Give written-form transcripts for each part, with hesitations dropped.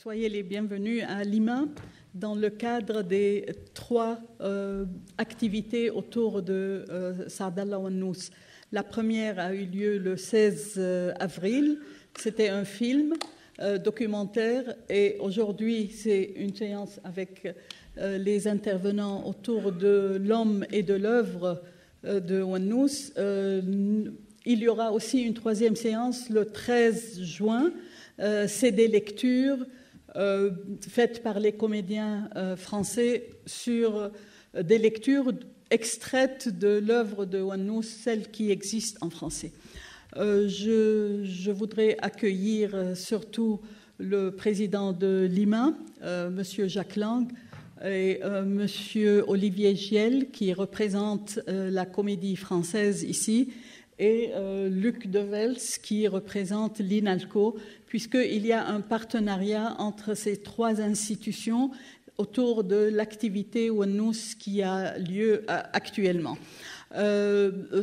Soyez les bienvenus à Lima dans le cadre des 3 activités autour de Saadallah Wannous. La première a eu lieu le 16 avril. C'était un film documentaire et aujourd'hui c'est une séance avec les intervenants autour de l'homme et de l'œuvre de Wannous. Il y aura aussi une 3e séance le 13 juin. C'est des lectures faites par les comédiens français sur des lectures extraites de l'œuvre de Wannous, celle qui existe en français. Je voudrais accueillir surtout le président de Lima, Monsieur Jacques Lang, et Monsieur Olivier Giel, qui représente la comédie française ici, et Luc Devels, qui représente l'INALCO, puisqu'il y a un partenariat entre ces 3 institutions autour de l'activité Wannous qui a lieu actuellement.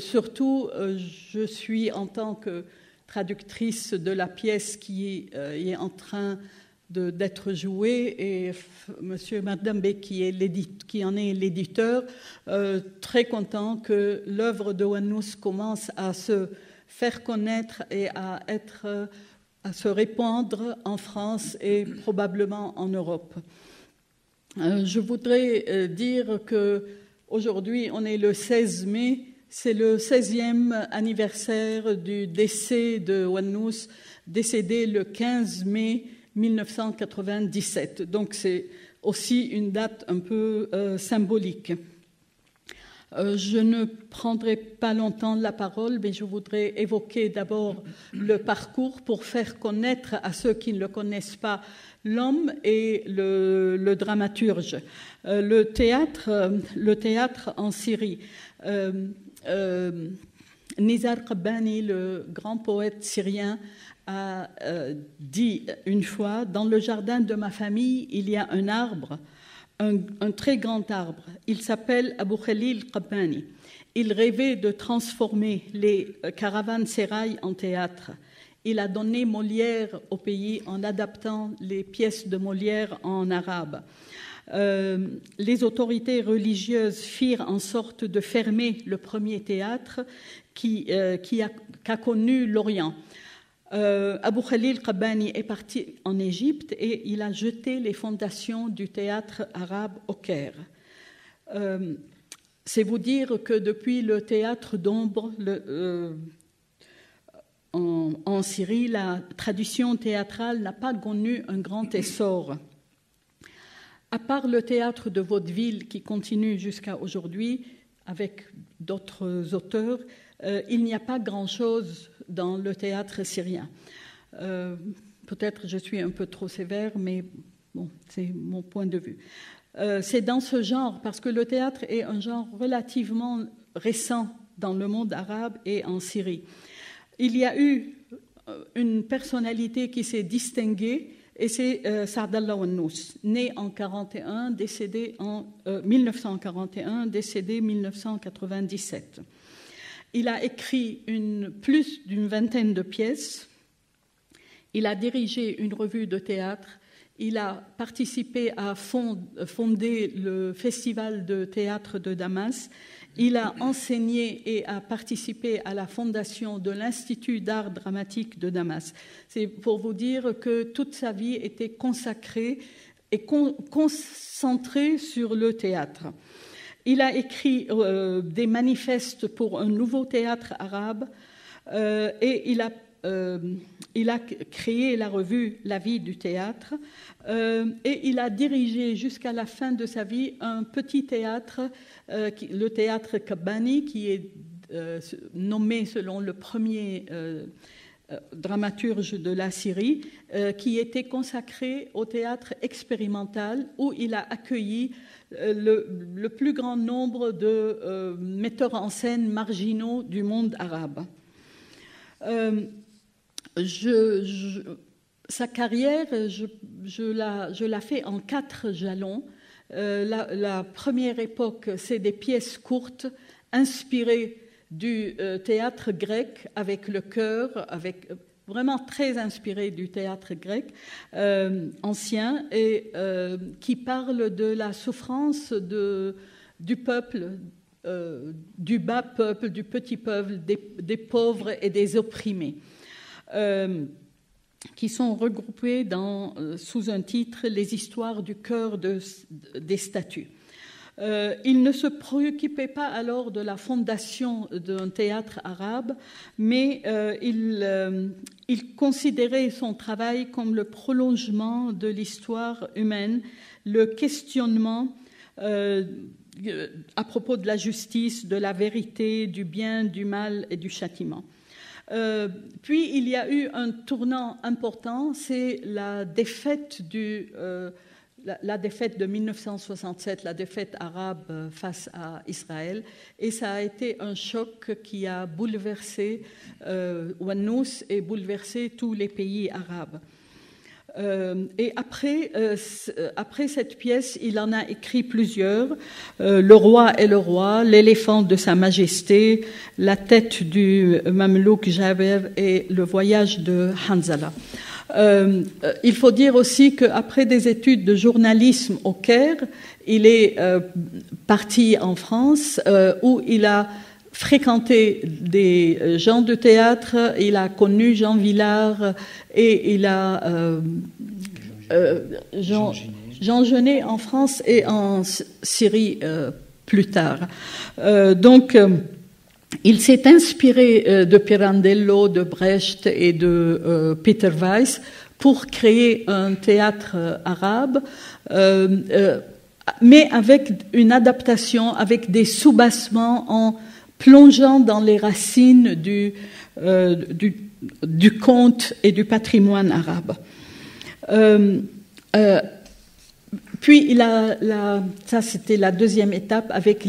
Surtout, je suis en tant que traductrice de la pièce qui est en train d'être jouée et Monsieur Madambe qui en est l'éditeur, très content que l'œuvre de Wannous commence à se faire connaître et à se répandre en France et probablement en Europe. Je voudrais dire qu'aujourd'hui, on est le 16 mai, c'est le 16e anniversaire du décès de Wannous, décédé le 15 mai 1997. Donc c'est aussi une date un peu symbolique. Je ne prendrai pas longtemps la parole, mais je voudrais évoquer d'abord le parcours pour faire connaître à ceux qui ne le connaissent pas l'homme et le dramaturge. Le théâtre en Syrie. Nizar Qabbani, le grand poète syrien, a dit une fois « Dans le jardin de ma famille, il y a un arbre, un très grand arbre. Il s'appelle Abou Khalil Qabbani. Il rêvait de transformer les caravansérails en théâtre. Il a donné Molière au pays en adaptant les pièces de Molière en arabe. Les autorités religieuses firent en sorte de fermer le premier théâtre qu'a connu l'Orient. Abou Khalil Qabbani est parti en Égypte et il a jeté les fondations du théâtre arabe au Caire. C'est vous dire que depuis le théâtre d'ombre en Syrie, la tradition théâtrale n'a pas connu un grand essor. À part le théâtre de vaudeville qui continue jusqu'à aujourd'hui avec d'autres auteurs, il n'y a pas grand-chose dans le théâtre syrien. Peut-être je suis un peu trop sévère, mais bon, c'est mon point de vue. C'est dans ce genre, parce que le théâtre est un genre relativement récent dans le monde arabe et en Syrie. Il y a eu une personnalité qui s'est distinguée, et c'est Saadallah Wannous, né en 1941, décédé en 1941, décédé 1997. Il a écrit plus d'une vingtaine de pièces. Il a dirigé une revue de théâtre. Il a participé à fonder le festival de théâtre de Damas. Il a enseigné et a participé à la fondation de l'Institut d'art dramatique de Damas. C'est pour vous dire que toute sa vie était consacrée et concentrée sur le théâtre. Il a écrit des manifestes pour un nouveau théâtre arabe et il a créé la revue La vie du théâtre et il a dirigé jusqu'à la fin de sa vie un petit théâtre, le théâtre Qabbani, qui est nommé selon le premier dramaturge de la Syrie, qui était consacré au théâtre expérimental où il a accueilli le plus grand nombre de metteurs en scène marginaux du monde arabe. Sa carrière, je la fais en 4 jalons. La première époque, c'est des pièces courtes inspirées du théâtre grec avec le chœur, avec vraiment très inspiré du théâtre grec ancien et qui parle de la souffrance du peuple, du bas peuple, du petit peuple, des pauvres et des opprimés, qui sont regroupés sous un titre « Les histoires du cœur des statues ». Il ne se préoccupait pas alors de la fondation d'un théâtre arabe, mais il considérait son travail comme le prolongement de l'histoire humaine, le questionnement à propos de la justice, de la vérité, du bien, du mal et du châtiment. Puis il y a eu un tournant important, c'est la défaite la défaite de 1967, la défaite arabe face à Israël, et ça a été un choc qui a bouleversé Ouanous et bouleversé tous les pays arabes. Et après cette pièce, il en a écrit plusieurs, Le roi et le roi, L'éléphant de sa majesté, La tête du Mamelouk Jaber et Le voyage de Hanzala. Il faut dire aussi qu'après des études de journalisme au Caire, il est parti en France où il a fréquenté des gens de théâtre, il a connu Jean Vilar et il a Jean Genet en France et en Syrie plus tard. Il s'est inspiré de Pirandello, de Brecht et de Peter Weiss pour créer un théâtre arabe, mais avec une adaptation, avec des soubassements en plongeant dans les racines du conte et du patrimoine arabe. Puis ça c'était la deuxième étape avec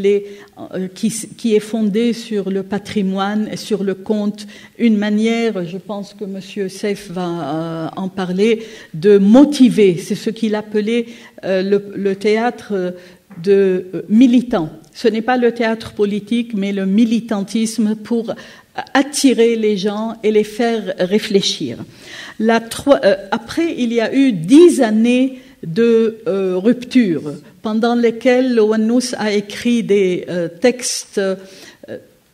qui est fondée sur le patrimoine et sur le conte, une manière, je pense que Monsieur Seif va en parler, de motiver. C'est ce qu'il appelait le théâtre de militant. Ce n'est pas le théâtre politique, mais le militantisme pour attirer les gens et les faire réfléchir. Après, il y a eu 10 années de rupture, pendant lesquelles Ouanous a écrit des textes,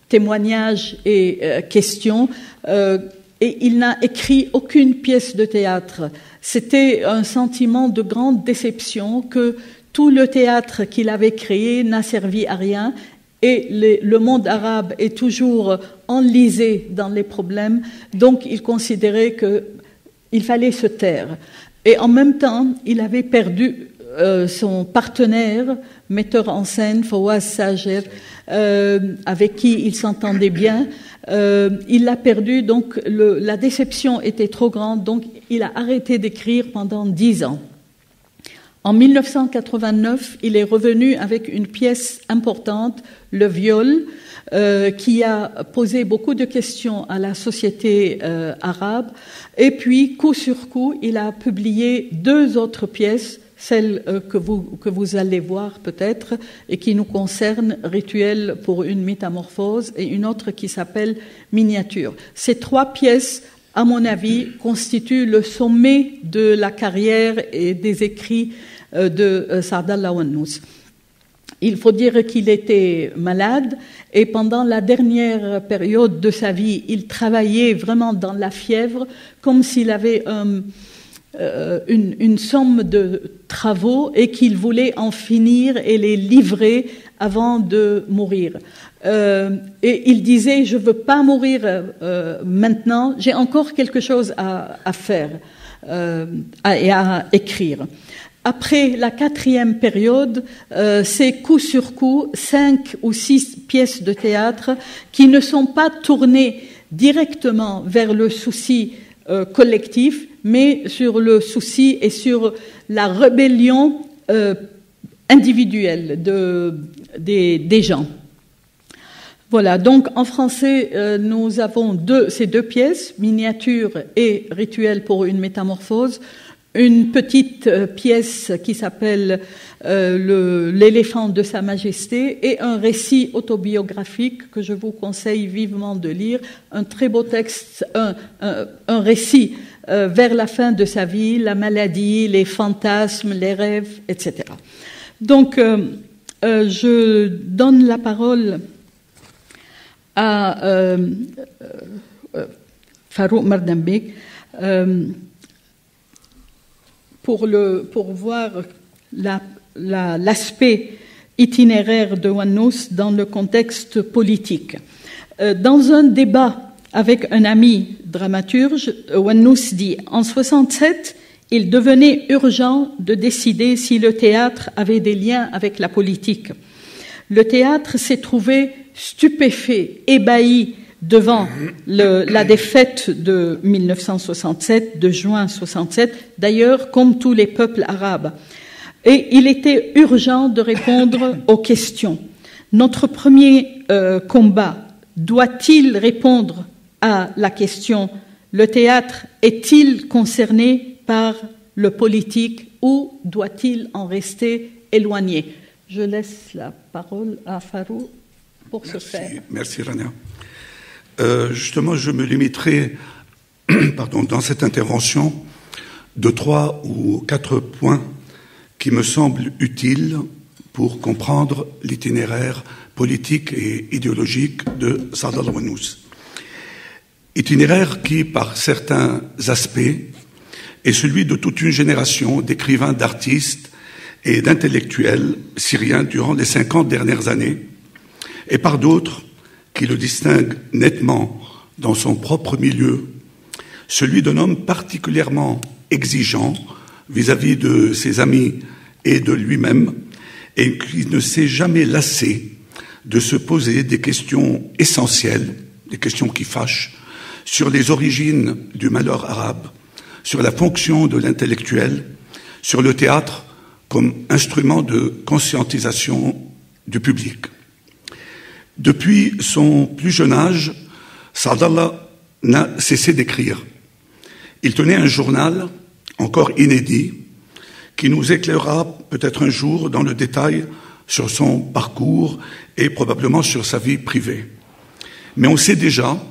témoignages et questions, et il n'a écrit aucune pièce de théâtre. C'était un sentiment de grande déception que tout le théâtre qu'il avait créé n'a servi à rien, et le monde arabe est toujours enlisé dans les problèmes, donc il considérait qu'il fallait se taire. Et en même temps, il avait perdu son partenaire, metteur en scène, Fawaz Sager, avec qui il s'entendait bien. Il l'a perdu, donc la déception était trop grande, donc il a arrêté d'écrire pendant 10 ans. En 1989, il est revenu avec une pièce importante, Le viol, qui a posé beaucoup de questions à la société arabe. Et puis, coup sur coup, il a publié 2 autres pièces, celle que vous allez voir peut-être, et qui nous concerne, Rituel pour une métamorphose, et une autre qui s'appelle Miniature. Ces 3 pièces, à mon avis, constituent le sommet de la carrière et des écrits de Saadallah Ouanous. Il faut dire qu'il était malade et pendant la dernière période de sa vie, il travaillait vraiment dans la fièvre, comme s'il avait une somme de travaux et qu'il voulait en finir et les livrer avant de mourir. Et il disait, je ne veux pas mourir maintenant, j'ai encore quelque chose à faire et à écrire. Après la 4e période, c'est coup sur coup 5 ou 6 pièces de théâtre qui ne sont pas tournées directement vers le souci collectif, mais sur le souci et sur la rébellion individuelle des gens. Voilà, donc en français, nous avons ces 2 pièces, Miniature et Rituel pour une métamorphose. une petite pièce qui s'appelle L'éléphant de Sa Majesté et un récit autobiographique que je vous conseille vivement de lire, un très beau texte, un récit vers la fin de sa vie, la maladie, les fantasmes, les rêves, etc. Donc, je donne la parole à Farouk Mardambek pour voir l'aspect itinéraire de Wannous dans le contexte politique. Dans un débat avec un ami dramaturge, Wannous dit « En 1967, il devenait urgent de décider si le théâtre avait des liens avec la politique. Le théâtre s'est trouvé stupéfait, ébahi devant la défaite de 1967, de juin 1967, d'ailleurs comme tous les peuples arabes. Et il était urgent de répondre aux questions. Notre premier combat doit-il répondre à la question « Le théâtre est-il concerné par le politique ou doit-il en rester éloigné ?» Je laisse la parole à Farouk pour ce faire. Merci Rania. Justement, je me limiterai dans cette intervention de 3 ou 4 points qui me semblent utiles pour comprendre l'itinéraire politique et idéologique de Saad al-Wannous. Itinéraire qui, par certains aspects, est celui de toute une génération d'écrivains, d'artistes et d'intellectuels syriens durant les 50 dernières années, et par d'autres qui le distinguent nettement dans son propre milieu, celui d'un homme particulièrement exigeant vis-à-vis de ses amis et de lui-même, et qui ne s'est jamais lassé de se poser des questions essentielles, des questions qui fâchent, sur les origines du malheur arabe, sur la fonction de l'intellectuel, sur le théâtre comme instrument de conscientisation du public. Depuis son plus jeune âge, Saadallah n'a cessé d'écrire. Il tenait un journal, encore inédit, qui nous éclairera peut-être un jour dans le détail sur son parcours et probablement sur sa vie privée. Mais on sait déjà,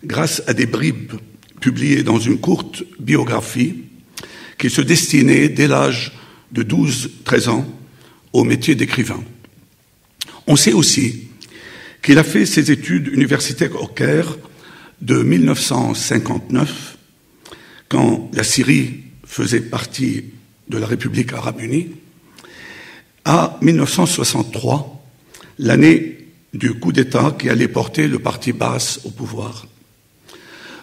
grâce à des bribes publiées dans une courte biographie, qu'il se destinait dès l'âge de 12-13 ans au métier d'écrivain. On sait aussi qu'il a fait ses études universitaires au Caire de 1959, quand la Syrie faisait partie de la République arabe unie, à 1963, l'année du coup d'État qui allait porter le parti Baas au pouvoir.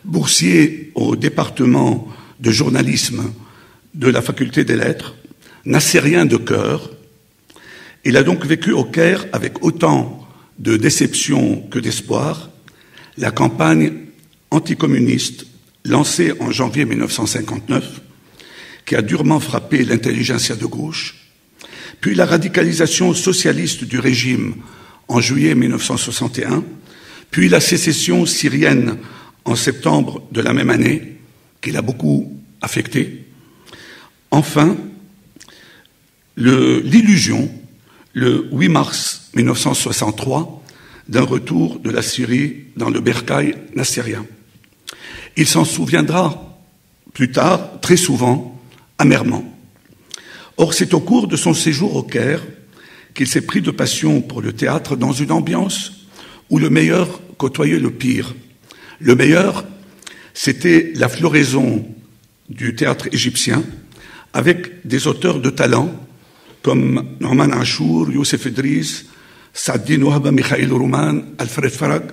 Boursier au département de journalisme de la faculté des lettres, nassérien de cœur, il a donc vécu au Caire avec autant de déception que d'espoir la campagne anticommuniste lancée en janvier 1959, qui a durement frappé l'intelligentsia de gauche, puis la radicalisation socialiste du régime en juillet 1961, puis la sécession syrienne en septembre de la même année, qui l'a beaucoup affecté. Enfin, l'illusion, le 8 mars 1963, d'un retour de la Syrie dans le bercail nassérien. Il s'en souviendra plus tard, très souvent, amèrement. Or, c'est au cours de son séjour au Caire qu'il s'est pris de passion pour le théâtre dans une ambiance où le meilleur côtoyait le pire. Le meilleur, c'était la floraison du théâtre égyptien avec des auteurs de talent comme Norman Achour, Youssef Idriss, Saadin Wahba, Mikhail Rouman, Alfred Farag,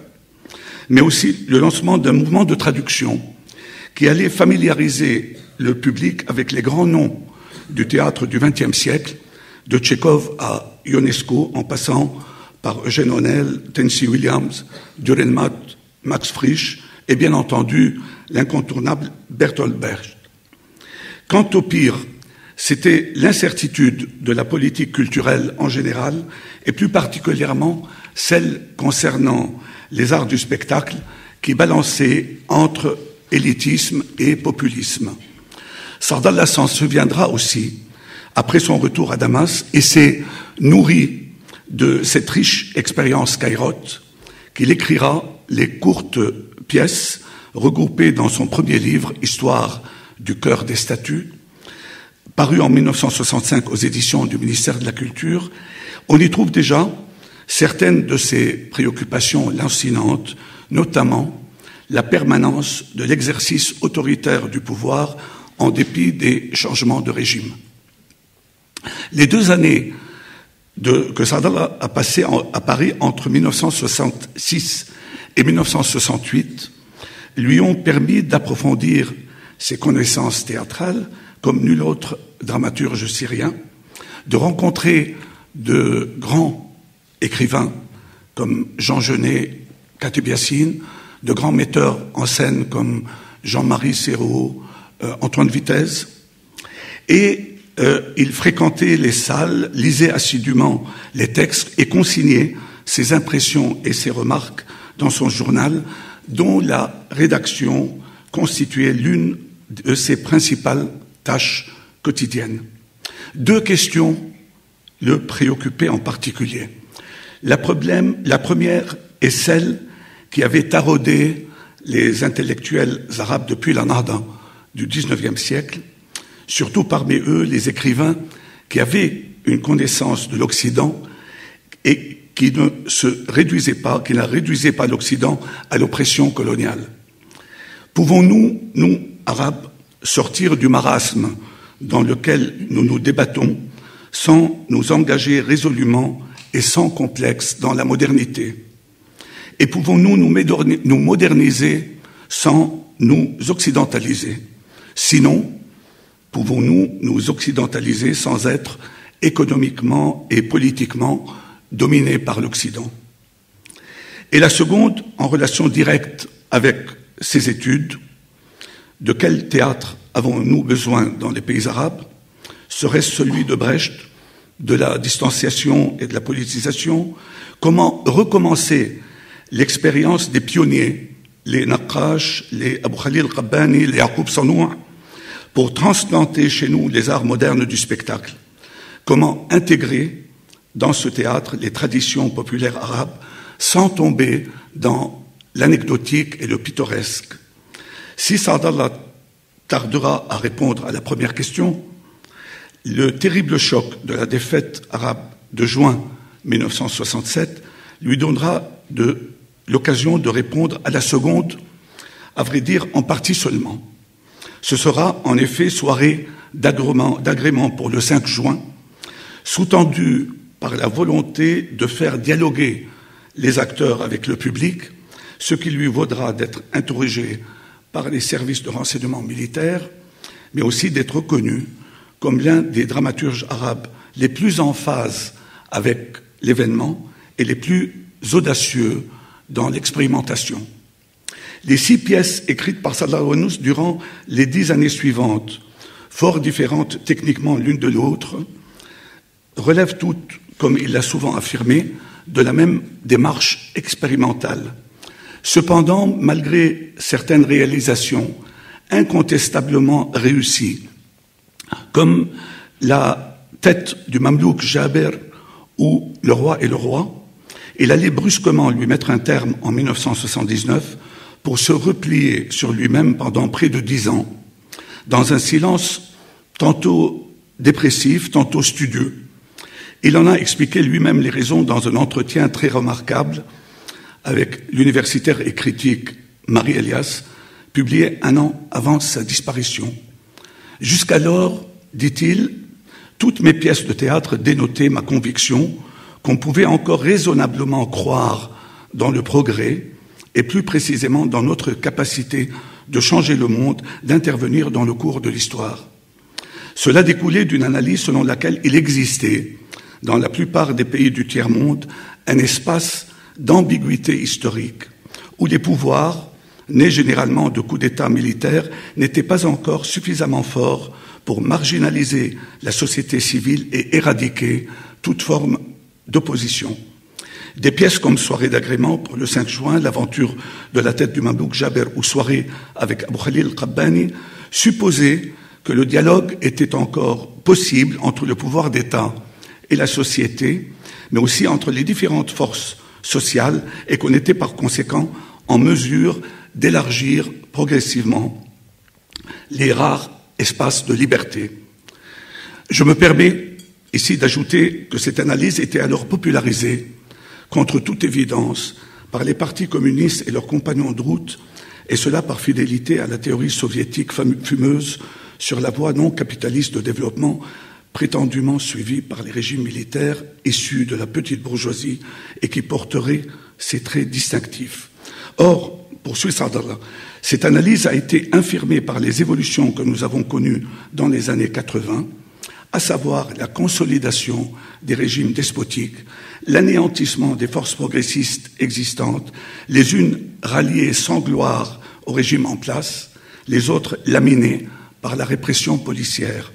mais aussi le lancement d'un mouvement de traduction qui allait familiariser le public avec les grands noms du théâtre du XXe siècle, de Tchekhov à Ionesco, en passant par Eugène O'Neill, Tennessee Williams, Dürrenmatt, Max Frisch et bien entendu l'incontournable Bertolt Brecht. Quant au pire, c'était l'incertitude de la politique culturelle en général et plus particulièrement celle concernant les arts du spectacle qui balançaient entre élitisme et populisme. Saadallah s'en souviendra aussi après son retour à Damas et s'est nourri de cette riche expérience kairote qu'il écrira les courtes pièces regroupées dans son premier livre, Histoire du cœur des statues, paru en 1965 aux éditions du ministère de la Culture. On y trouve déjà certaines de ses préoccupations lancinantes, notamment la permanence de l'exercice autoritaire du pouvoir en dépit des changements de régime. Les 2 années que Saadallah a passées à Paris entre 1966 et 1968 lui ont permis d'approfondir ses connaissances théâtrales comme nul autre dramaturge syrien, de rencontrer de grands écrivains comme Jean Genet, Khatib Yassine, de grands metteurs en scène comme Jean-Marie Serrault, Antoine Vitesse, et il fréquentait les salles, lisait assidûment les textes et consignait ses impressions et ses remarques dans son journal, dont la rédaction constituait l'une de ses principales tâches quotidiennes. 2 questions le préoccupaient en particulier. La première est celle qui avait taraudé les intellectuels arabes depuis la Nahda du XIXe siècle, surtout parmi eux les écrivains qui avaient une connaissance de l'Occident et qui ne réduisaient pas l'Occident à l'oppression coloniale. Pouvons-nous, nous, Arabes, sortir du marasme dans lequel nous nous débattons sans nous engager résolument et sans complexe dans la modernité? Et pouvons-nous nous moderniser sans nous occidentaliser? Sinon, pouvons-nous nous occidentaliser sans être économiquement et politiquement dominés par l'Occident? Et la seconde, en relation directe avec ces études, de quel théâtre avons-nous besoin dans les pays arabes? Serait-ce celui de Brecht, de la distanciation et de la politisation? Comment recommencer l'expérience des pionniers, les Naqash, les Abou Khalil Qabbani, les Yaqub Sanoua, pour transplanter chez nous les arts modernes du spectacle? Comment intégrer dans ce théâtre les traditions populaires arabes sans tomber dans l'anecdotique et le pittoresque? Si Saadallah tardera à répondre à la première question, le terrible choc de la défaite arabe de juin 1967 lui donnera l'occasion de répondre à la seconde, à vrai dire en partie seulement. Ce sera en effet soirée d'agrément pour le 5 juin, sous-tendue par la volonté de faire dialoguer les acteurs avec le public, ce qui lui vaudra d'être interrogé par les services de renseignement militaire, mais aussi d'être reconnu comme l'un des dramaturges arabes les plus en phase avec l'événement et les plus audacieux dans l'expérimentation. Les 6 pièces écrites par Saadallah Al-Wannous durant les 10 années suivantes, fort différentes techniquement l'une de l'autre, relèvent toutes, comme il l'a souvent affirmé, de la même démarche expérimentale. Cependant, malgré certaines réalisations incontestablement réussies, comme la tête du Mamelouk Jaber ou Le Roi et le Roi, il allait brusquement lui mettre un terme en 1979 pour se replier sur lui-même pendant près de 10 ans, dans un silence tantôt dépressif, tantôt studieux. Il en a expliqué lui-même les raisons dans un entretien très remarquable avec l'universitaire et critique Marie Elias, publié 1 an avant sa disparition. Jusqu'alors, dit-il, toutes mes pièces de théâtre dénotaient ma conviction qu'on pouvait encore raisonnablement croire dans le progrès et plus précisément dans notre capacité de changer le monde, d'intervenir dans le cours de l'histoire. Cela découlait d'une analyse selon laquelle il existait, dans la plupart des pays du tiers-monde, un espace d'ambiguïté historique, où les pouvoirs, nés généralement de coups d'État militaires, n'étaient pas encore suffisamment forts pour marginaliser la société civile et éradiquer toute forme d'opposition. Des pièces comme Soirée d'agrément pour le 5 juin, L'aventure de la tête du Mamelouk Jaber ou Soirée avec Abou Khalil Qabbani supposaient que le dialogue était encore possible entre le pouvoir d'État et la société, mais aussi entre les différentes forces sociales, et qu'on était par conséquent en mesure d'élargir progressivement les rares espaces de liberté. Je me permets ici d'ajouter que cette analyse était alors popularisée, contre toute évidence, par les partis communistes et leurs compagnons de route, et cela par fidélité à la théorie soviétique fumeuse sur la voie non capitaliste de développement prétendument suivie par les régimes militaires issus de la petite bourgeoisie et qui porterait ces traits distinctifs. Or, poursuit Sadallah, cette analyse a été infirmée par les évolutions que nous avons connues dans les années 80, à savoir la consolidation des régimes despotiques, l'anéantissement des forces progressistes existantes, les unes ralliées sans gloire au régime en place, les autres laminées par la répression policière.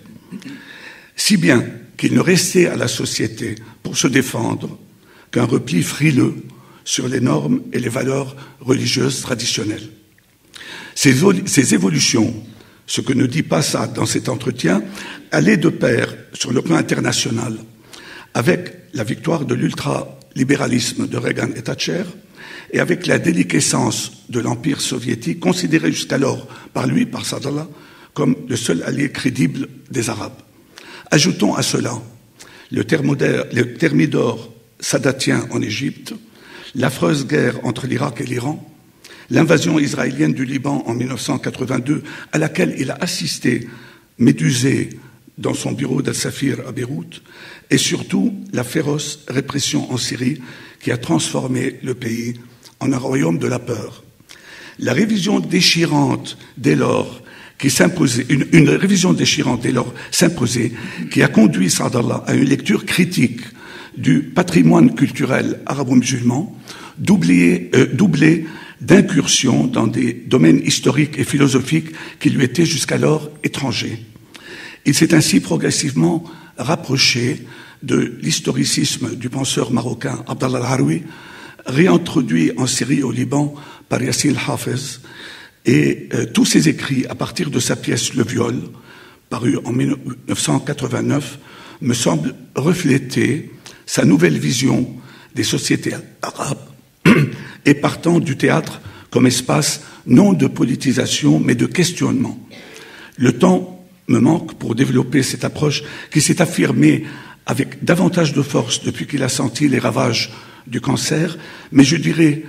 Si bien qu'il ne restait à la société pour se défendre qu'un repli frileux sur les normes et les valeurs religieuses traditionnelles. Ces évolutions, ce que ne dit pas Saad dans cet entretien, allaient de pair sur le plan international avec la victoire de l'ultralibéralisme de Reagan et Thatcher et avec la déliquescence de l'Empire soviétique, considéré jusqu'alors par lui, par Sadallah, comme le seul allié crédible des Arabes. Ajoutons à cela le thermidor sadatien en Égypte, l'affreuse guerre entre l'Irak et l'Iran, l'invasion israélienne du Liban en 1982, à laquelle il a assisté, médusé, dans son bureau d'Al-Safir à Beyrouth, et surtout la féroce répression en Syrie qui a transformé le pays en un royaume de la peur. La révision déchirante dès lors qui s'imposait, une révision déchirante dès lors s'imposait, qui a conduit Sadallah à une lecture critique du patrimoine culturel arabo-musulman, doublé d'incursions dans des domaines historiques et philosophiques qui lui étaient jusqu'alors étrangers. Il s'est ainsi progressivement rapproché de l'historicisme du penseur marocain Abdallah al-Haroui, réintroduit en Syrie et au Liban par Yassin Hafez, et tous ses écrits à partir de sa pièce Le Viol, paru en 1989, me semblent refléter sa nouvelle vision des sociétés arabes et partant du théâtre comme espace non de politisation mais de questionnement. Le temps me manque pour développer cette approche qui s'est affirmée avec davantage de force depuis qu'il a senti les ravages du cancer, mais je dirais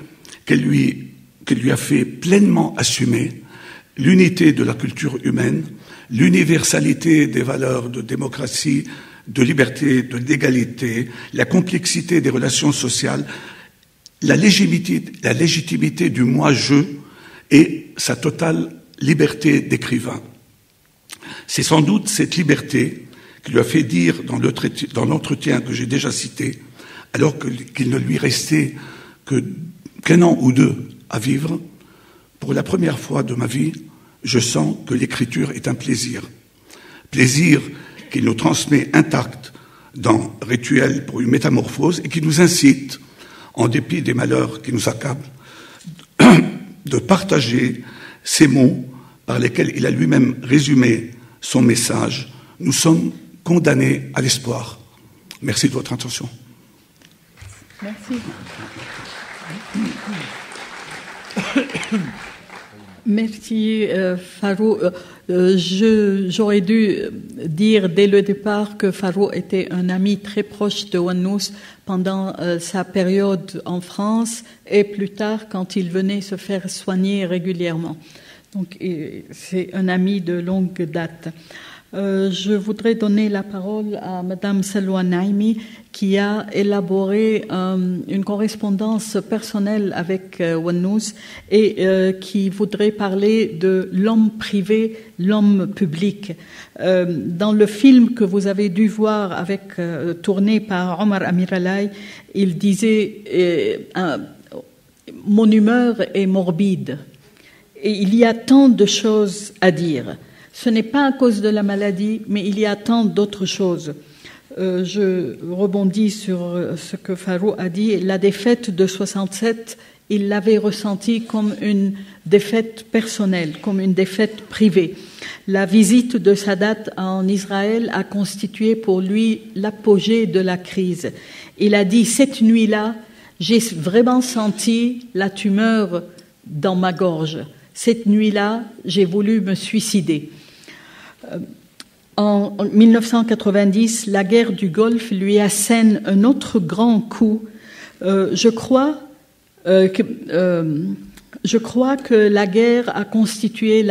qu'elle lui a fait pleinement assumer l'unité de la culture humaine, l'universalité des valeurs de démocratie, de liberté, de l'égalité, la complexité des relations sociales, la légitimité du moi-je et sa totale liberté d'écrivain. C'est sans doute cette liberté qui lui a fait dire dans l'entretien que j'ai déjà cité, alors qu'il ne lui restait qu'un an ou deux à vivre, pour la première fois de ma vie, je sens que l'écriture est un plaisir. Plaisir qui nous transmet intact dans Rituel pour une métamorphose et qui nous incite, en dépit des malheurs qui nous accablent, de partager ces mots par lesquels il a lui-même résumé son message. Nous sommes condamnés à l'espoir. Merci de votre attention. Merci. Merci, Faro. J'aurais dû dire dès le départ que Faro était un ami très proche de Wannous pendant sa période en France et plus tard quand il venait se faire soigner régulièrement. Donc, c'est un ami de longue date. Je voudrais donner la parole à Madame Salwa Naimi qui a élaboré une correspondance personnelle avec Wannous et qui voudrait parler de l'homme privé, l'homme public. Dans le film que vous avez dû voir tourné par Omar Amiralay, il disait mon humeur est morbide et il y a tant de choses à dire. Ce n'est pas à cause de la maladie, mais il y a tant d'autres choses. Je rebondis sur ce que Faro a dit. La défaite de 67, il l'avait ressentie comme une défaite personnelle, comme une défaite privée. La visite de Sadat en Israël a constitué pour lui l'apogée de la crise. Il a dit « Cette nuit-là, j'ai vraiment senti la tumeur dans ma gorge. Cette nuit-là, j'ai voulu me suicider. » En 1990, la guerre du Golfe lui assène un autre grand coup. Je crois que la guerre a constitué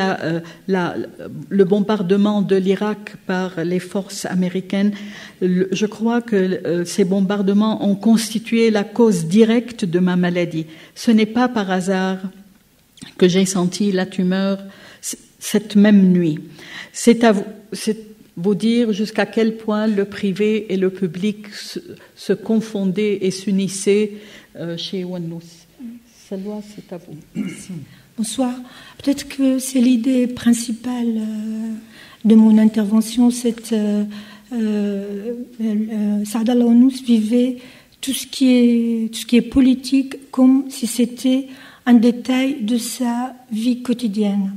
le bombardement de l'Irak par les forces américaines. Je crois que ces bombardements ont constitué la cause directe de ma maladie. Ce n'est pas par hasard que j'ai senti la tumeur cette même nuit. C'est vous dire jusqu'à quel point le privé et le public se confondaient et s'unissaient chez Wannous. Salwa, c'est à vous. Merci. Bonsoir. Peut-être que c'est l'idée principale de mon intervention. Saadallah Wannous vivait tout ce qui est politique comme si c'était un détail de sa vie quotidienne.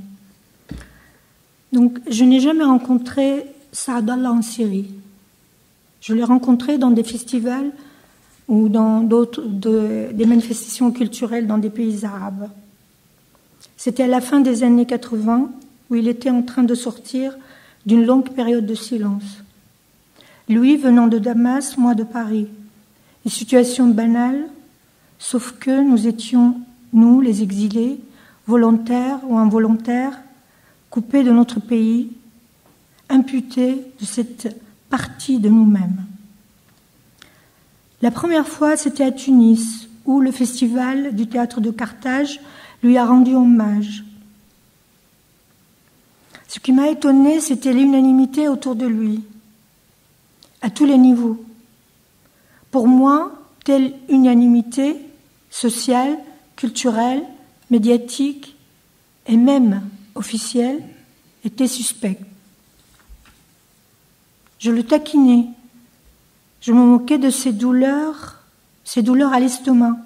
Donc, je n'ai jamais rencontré Saadallah en Syrie. Je l'ai rencontré dans des festivals ou dans des manifestations culturelles dans des pays arabes. C'était à la fin des années 80 où il était en train de sortir d'une longue période de silence. Lui venant de Damas, moi de Paris. Une situation banale, sauf que nous étions, nous, les exilés, volontaires ou involontaires, coupés de notre pays, imputés de cette partie de nous-mêmes. La première fois, c'était à Tunis, où le festival du théâtre de Carthage lui a rendu hommage. Ce qui m'a étonnée, c'était l'unanimité autour de lui, à tous les niveaux. Pour moi, telle unanimité sociale, culturelle, médiatique et même officielle était suspecte. Je le taquinais. Je me moquais de ses douleurs à l'estomac.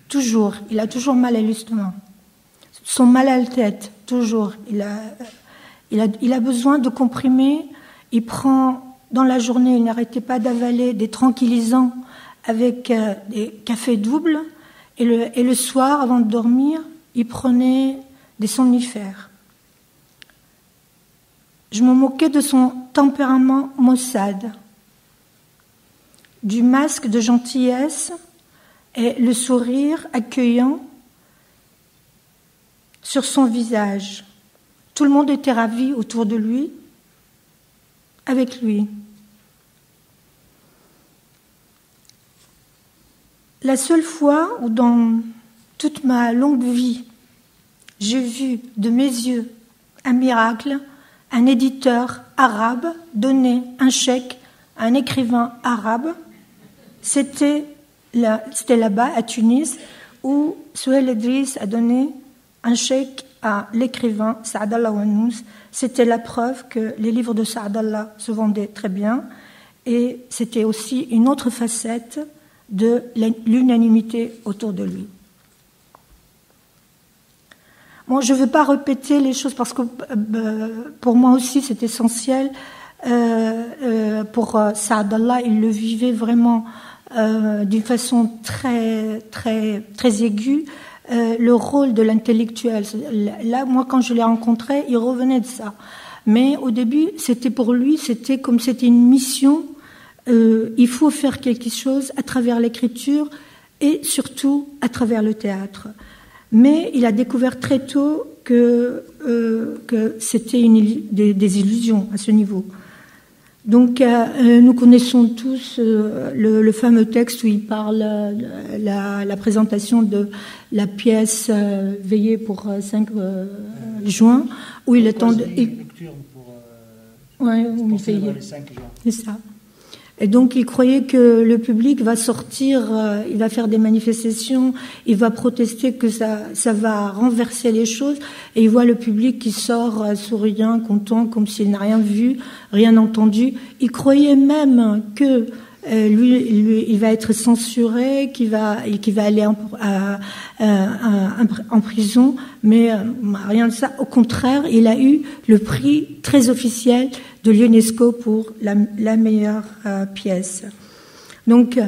Toujours, il a toujours mal à l'estomac. Son mal à la tête, toujours. Il a besoin de comprimés. Il prend, dans la journée, il n'arrêtait pas d'avaler des tranquillisants avec des cafés doubles. Et le soir, avant de dormir, il prenait des somnifères. Je me moquais de son tempérament maussade, du masque de gentillesse et le sourire accueillant sur son visage. Tout le monde était ravi autour de lui, avec lui. La seule fois où dans toute ma longue vie, j'ai vu de mes yeux un miracle, un éditeur arabe donner un chèque à un écrivain arabe, c'était là-bas, à Tunis, où Souheil Edriss a donné un chèque à l'écrivain Saadallah Wannous. C'était la preuve que les livres de Saadallah se vendaient très bien, et c'était aussi une autre facette de l'unanimité autour de lui. Bon, je ne veux pas répéter les choses parce que pour moi aussi c'est essentiel. Pour Saadallah, il le vivait vraiment d'une façon très, très, très aiguë. Le rôle de l'intellectuel. Là, moi, quand je l'ai rencontré, il revenait de ça. Mais au début, c'était pour lui, c'était comme c'était une mission. Il faut faire quelque chose à travers l'écriture et surtout à travers le théâtre. Mais il a découvert très tôt que c'était des illusions à ce niveau. Donc, nous connaissons tous le fameux texte où il parle la présentation de la pièce Veillée pour 5 juin, où il attend... Oui, c'est ça. Et donc, il croyait que le public va sortir, il va faire des manifestations, il va protester, que ça va renverser les choses. Et il voit le public qui sort souriant, content, comme s'il n'a rien vu, rien entendu. Il croyait même que il va être censuré, qu'il va aller en prison, mais rien de ça. Au contraire, il a eu le prix très officiel de l'UNESCO pour la meilleure pièce. Donc,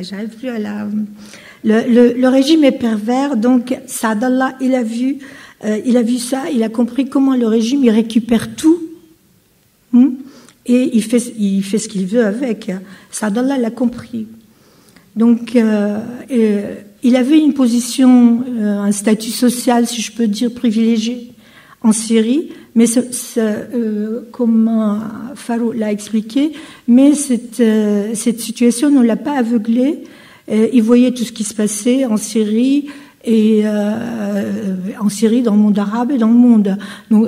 j'arrive plus à le régime est pervers. Donc, Saadallah, il a vu ça, il a compris comment le régime il récupère tout. Et il fait ce qu'il veut avec. Saadallah l'a compris. Donc, il avait une position, un statut social, si je peux dire, privilégié en Syrie, mais comme Farou l'a expliqué, mais cette situation ne l'a pas aveuglé. Il voyait tout ce qui se passait en Syrie, et en Syrie, dans le monde arabe et dans le monde. Donc,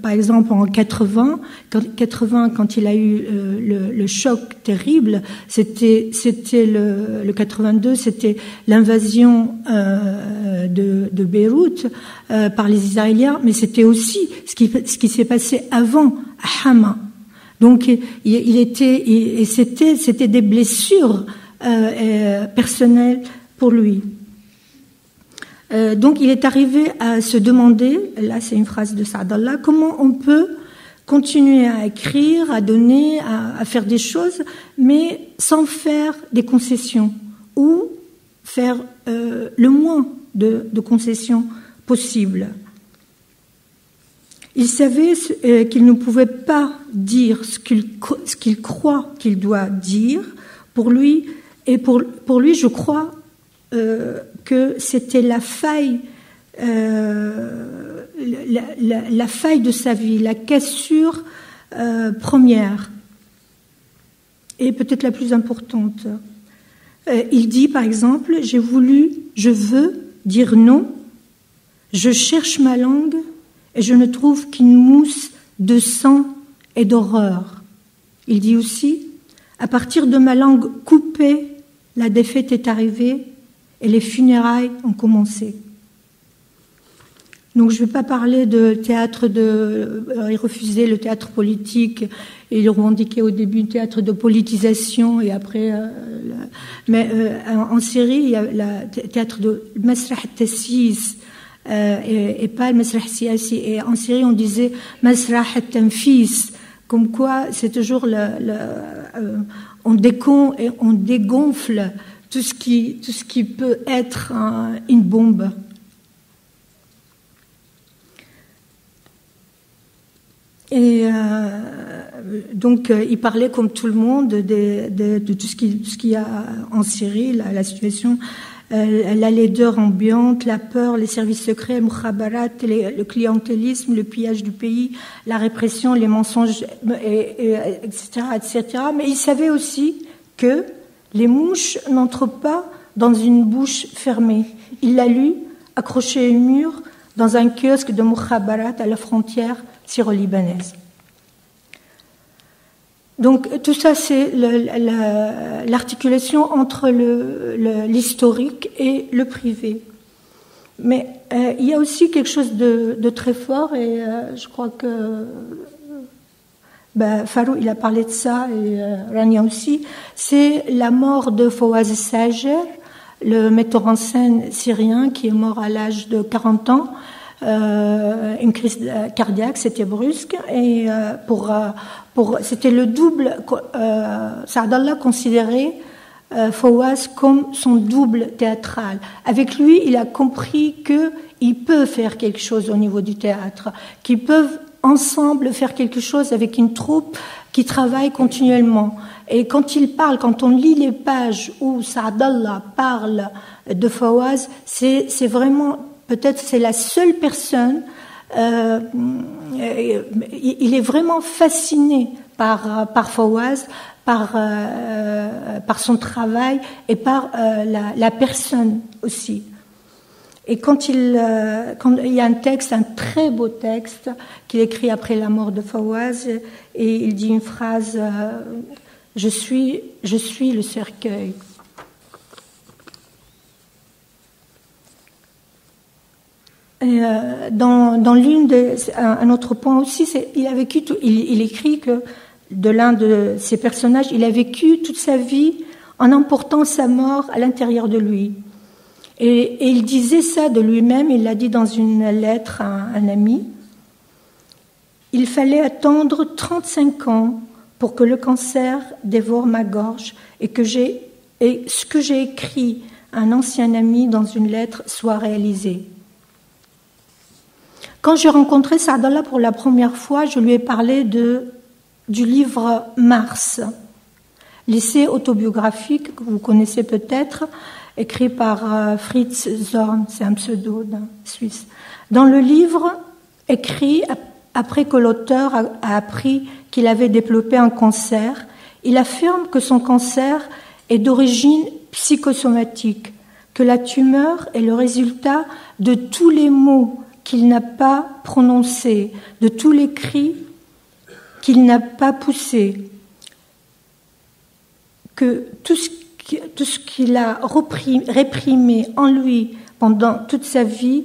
par exemple, en 80, quand il a eu le choc terrible, c'était le 82, c'était l'invasion de Beyrouth par les Israéliens, mais c'était aussi ce qui s'est passé avant à Hama. Donc, c'était des blessures personnelles pour lui. Donc, il est arrivé à se demander, là c'est une phrase de Saadallah, comment on peut continuer à écrire, à donner, à faire des choses, mais sans faire des concessions, ou faire le moins de concessions possibles. Il savait qu'il ne pouvait pas dire ce qu'il croit qu'il doit dire. Pour lui, je crois que c'était la faille de sa vie, la cassure première et peut-être la plus importante. Il dit par exemple, je veux dire non, je cherche ma langue et je ne trouve qu'une mousse de sang et d'horreur. Il dit aussi, à partir de ma langue coupée, la défaite est arrivée et les funérailles ont commencé. Donc je ne vais pas parler de théâtre il refusait le théâtre politique et il revendiquait au début le théâtre de politisation et après... mais en Syrie, il y a le théâtre de Masrah Tassis et pas le Masrah Siasi. Et en Syrie, on disait Masrah Tanfis, comme quoi c'est toujours on dégonfle tout ce qui peut être une bombe. Et donc, il parlait comme tout le monde de tout ce qu'il y a en Syrie, la situation, la laideur ambiante, la peur, les services secrets, le mukhabarat, le clientélisme, le pillage du pays, la répression, les mensonges, etc., etc. Mais il savait aussi que les mouches n'entrent pas dans une bouche fermée. Il l'a lu, accroché au mur, dans un kiosque de mukhabarat à la frontière syro-libanaise. Donc tout ça, c'est l'articulation entre l'historique et le privé. Mais il y a aussi quelque chose de très fort, et je crois que Farou, il a parlé de ça, et Rania aussi, c'est la mort de Fawaz Sager, le metteur en scène syrien qui est mort à l'âge de 40 ans, une crise cardiaque, c'était brusque, et c'était le double. Saadallah considérait Fawaz comme son double théâtral. Avec lui, il a compris qu'il peut faire quelque chose au niveau du théâtre, qu'ils peuvent ensemble faire quelque chose avec une troupe qui travaille continuellement. Et quand on lit les pages où Saadallah parle de Fawaz, c'est vraiment, peut-être c'est la seule personne, il est vraiment fasciné par Fawaz, par son travail et par la personne aussi. Et quand il y a un texte, un très beau texte qu'il écrit après la mort de Fawaz, et il dit une phrase, je suis le cercueil. dans un autre point aussi, il écrit que de l'un de ses personnages, il a vécu toute sa vie en emportant sa mort à l'intérieur de lui. Et il disait ça de lui-même, il l'a dit dans une lettre à un ami. Il fallait attendre 35 ans pour que le cancer dévore ma gorge et ce que j'ai écrit à un ancien ami dans une lettre soit réalisé. Quand j'ai rencontré Saadallah pour la première fois, je lui ai parlé du livre Mars, l'essai autobiographique que vous connaissez peut-être, écrit par Fritz Zorn, c'est un pseudo d'un Suisse. Dans le livre, écrit après que l'auteur a appris qu'il avait développé un cancer, il affirme que son cancer est d'origine psychosomatique, que la tumeur est le résultat de tous les mots qu'il n'a pas prononcés, de tous les cris qu'il n'a pas poussés, que tout ce qu'il a réprimé en lui pendant toute sa vie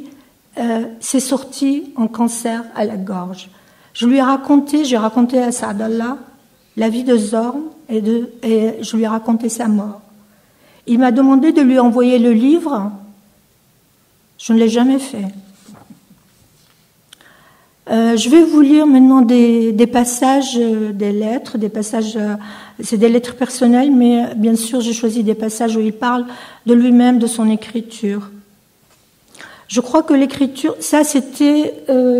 s'est sorti en cancer à la gorge. J'ai raconté à Saadallah la vie de Zorn et je lui ai raconté sa mort. Il m'a demandé de lui envoyer le livre. Je ne l'ai jamais fait. Je vais vous lire maintenant des passages des lettres, c'est des lettres personnelles, mais bien sûr j'ai choisi des passages où il parle de lui-même, de son écriture. Je crois que l'écriture, ça c'était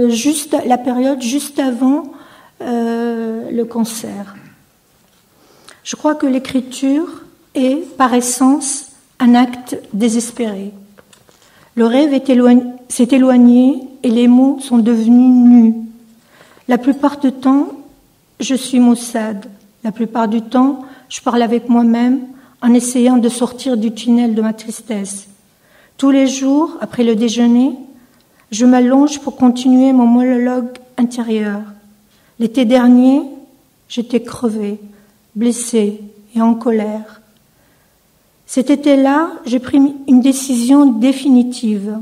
juste la période juste avant le cancer. Je crois que l'écriture est par essence un acte désespéré. Le rêve s'est éloigné et les mots sont devenus nus. La plupart du temps, je suis maussade. La plupart du temps, je parle avec moi-même en essayant de sortir du tunnel de ma tristesse. Tous les jours, après le déjeuner, je m'allonge pour continuer mon monologue intérieur. L'été dernier, j'étais crevée, blessée et en colère. Cet été-là, j'ai pris une décision définitive.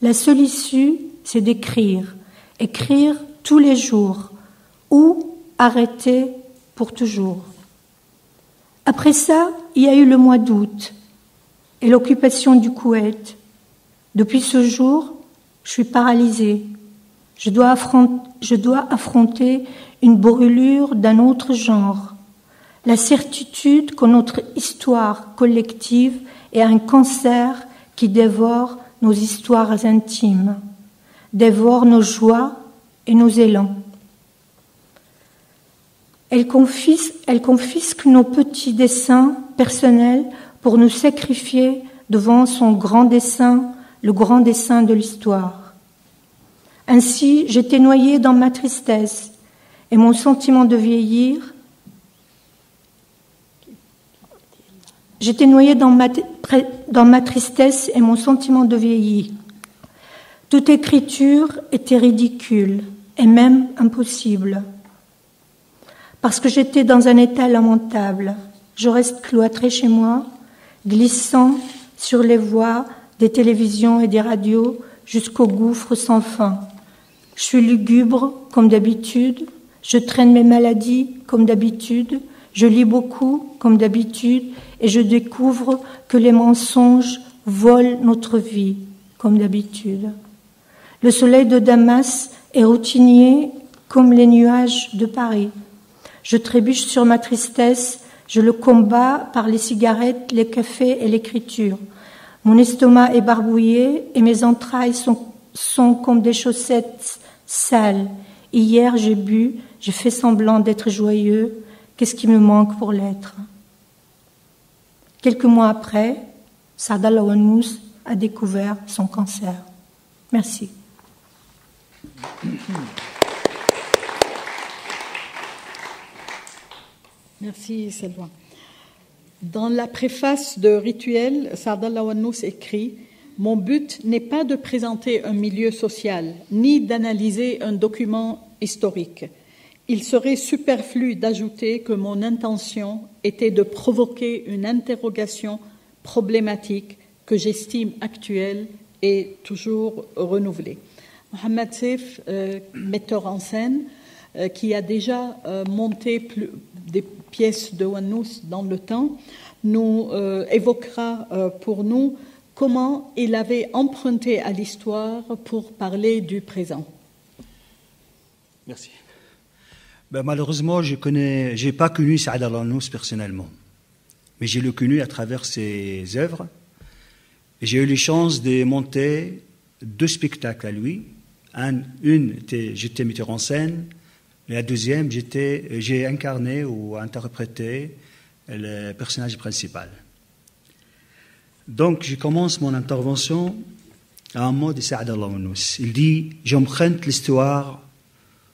La seule issue, c'est d'écrire. Écrire tous les jours ou arrêter pour toujours. Après ça, il y a eu le mois d'août et l'occupation du Koweït. Depuis ce jour, je suis paralysée. Je dois affronter une brûlure d'un autre genre. La certitude que notre histoire collective est un cancer qui dévore nos histoires intimes, dévore nos joies et nos élans. Elle confisque nos petits dessins personnels pour nous sacrifier devant son grand dessein, le grand dessein de l'histoire. Ainsi, j'étais noyée dans ma tristesse et mon sentiment de vieillir. J'étais noyée dans ma tristesse et mon sentiment de vieillir. Toute écriture était ridicule et même impossible. Parce que j'étais dans un état lamentable, je reste cloîtrée chez moi, glissant sur les voies des télévisions et des radios jusqu'au gouffre sans fin. Je suis lugubre comme d'habitude, je traîne mes maladies comme d'habitude, je lis beaucoup comme d'habitude et je découvre que les mensonges volent notre vie comme d'habitude. Le soleil de Damas est routinier comme les nuages de Paris. Je trébuche sur ma tristesse, je le combats par les cigarettes, les cafés et l'écriture. Mon estomac est barbouillé et mes entrailles sont comme des chaussettes sales. Hier, j'ai bu, j'ai fait semblant d'être joyeux. Qu'est-ce qui me manque pour l'être? Quelques mois après, Saadallah Wannous a découvert son cancer. Merci. Merci, Selva. Dans la préface de Rituel, Saadallah Wannous écrit « Mon but n'est pas de présenter un milieu social, ni d'analyser un document historique. Il serait superflu d'ajouter que mon intention était de provoquer une interrogation problématique que j'estime actuelle est toujours renouvelé. Mohamed Seif, metteur en scène, qui a déjà monté des pièces de Wannous dans le temps, nous évoquera pour nous comment il avait emprunté à l'histoire pour parler du présent. Merci. Malheureusement, je n'ai pas connu Saad al-Wannous personnellement, mais j'ai le connu à travers ses œuvres. Et j'ai eu la chance de monter 2 spectacles à lui. J'étais metteur en scène, et la deuxième, j'ai incarné ou interprété le personnage principal. Donc, je commence mon intervention à un mot de Saad al-Wannous. Il dit « J'emprunte l'histoire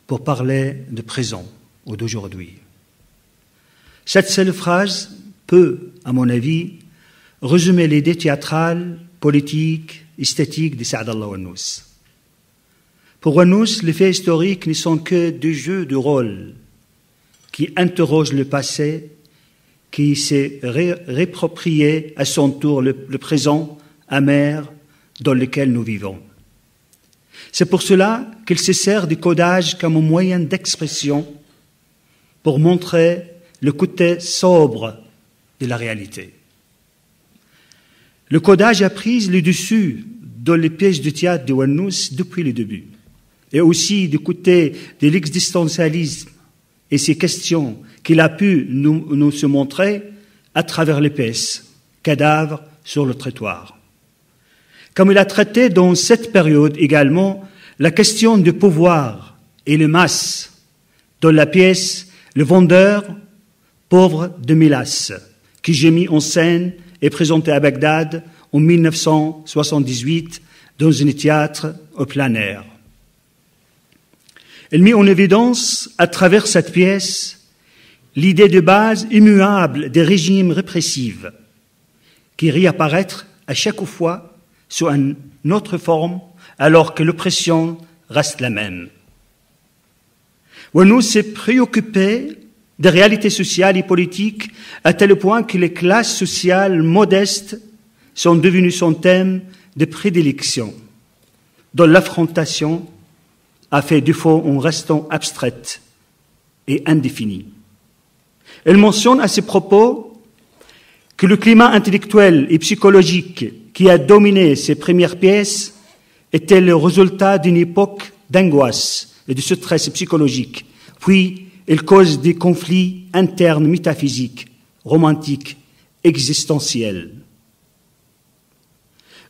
pour parler de présent ou d'aujourd'hui ». Cette seule phrase peut, à mon avis, résumer l'idée théâtrale, politique, esthétique de Saad al-Wannous. Pour Wannous, les faits historiques ne sont que des jeux de rôle qui interrogent le passé, qui s'est réapproprié à son tour le présent amer dans lequel nous vivons. C'est pour cela qu'il se sert du codage comme un moyen d'expression pour montrer le côté sobre de la réalité. Le codage a pris le dessus dans les pièces de théâtre de Wannous depuis le début, et aussi du côté de l'existentialisme et ces questions qu'il a pu nous se montrer à travers les pièces, cadavres sur le trottoir. Comme il a traité dans cette période également la question du pouvoir et le masse dans la pièce Le vendeur pauvre de Milas, que j'ai mis en scène et présenté à Bagdad en 1978 dans un théâtre au plein air. Elle mit en évidence, à travers cette pièce, l'idée de base immuable des régimes répressifs qui réapparaissent à chaque fois sous une autre forme alors que l'oppression reste la même. Wannous s'est préoccupé des réalités sociales et politiques à tel point que les classes sociales modestes sont devenues son thème de prédilection, dont l'affrontation a fait défaut en restant abstraite et indéfinie. Elle mentionne à ses propos que le climat intellectuel et psychologique qui a dominé ses premières pièces était le résultat d'une époque d'angoisse et de stress psychologique, puis elle cause des conflits internes métaphysiques, romantiques, existentiels.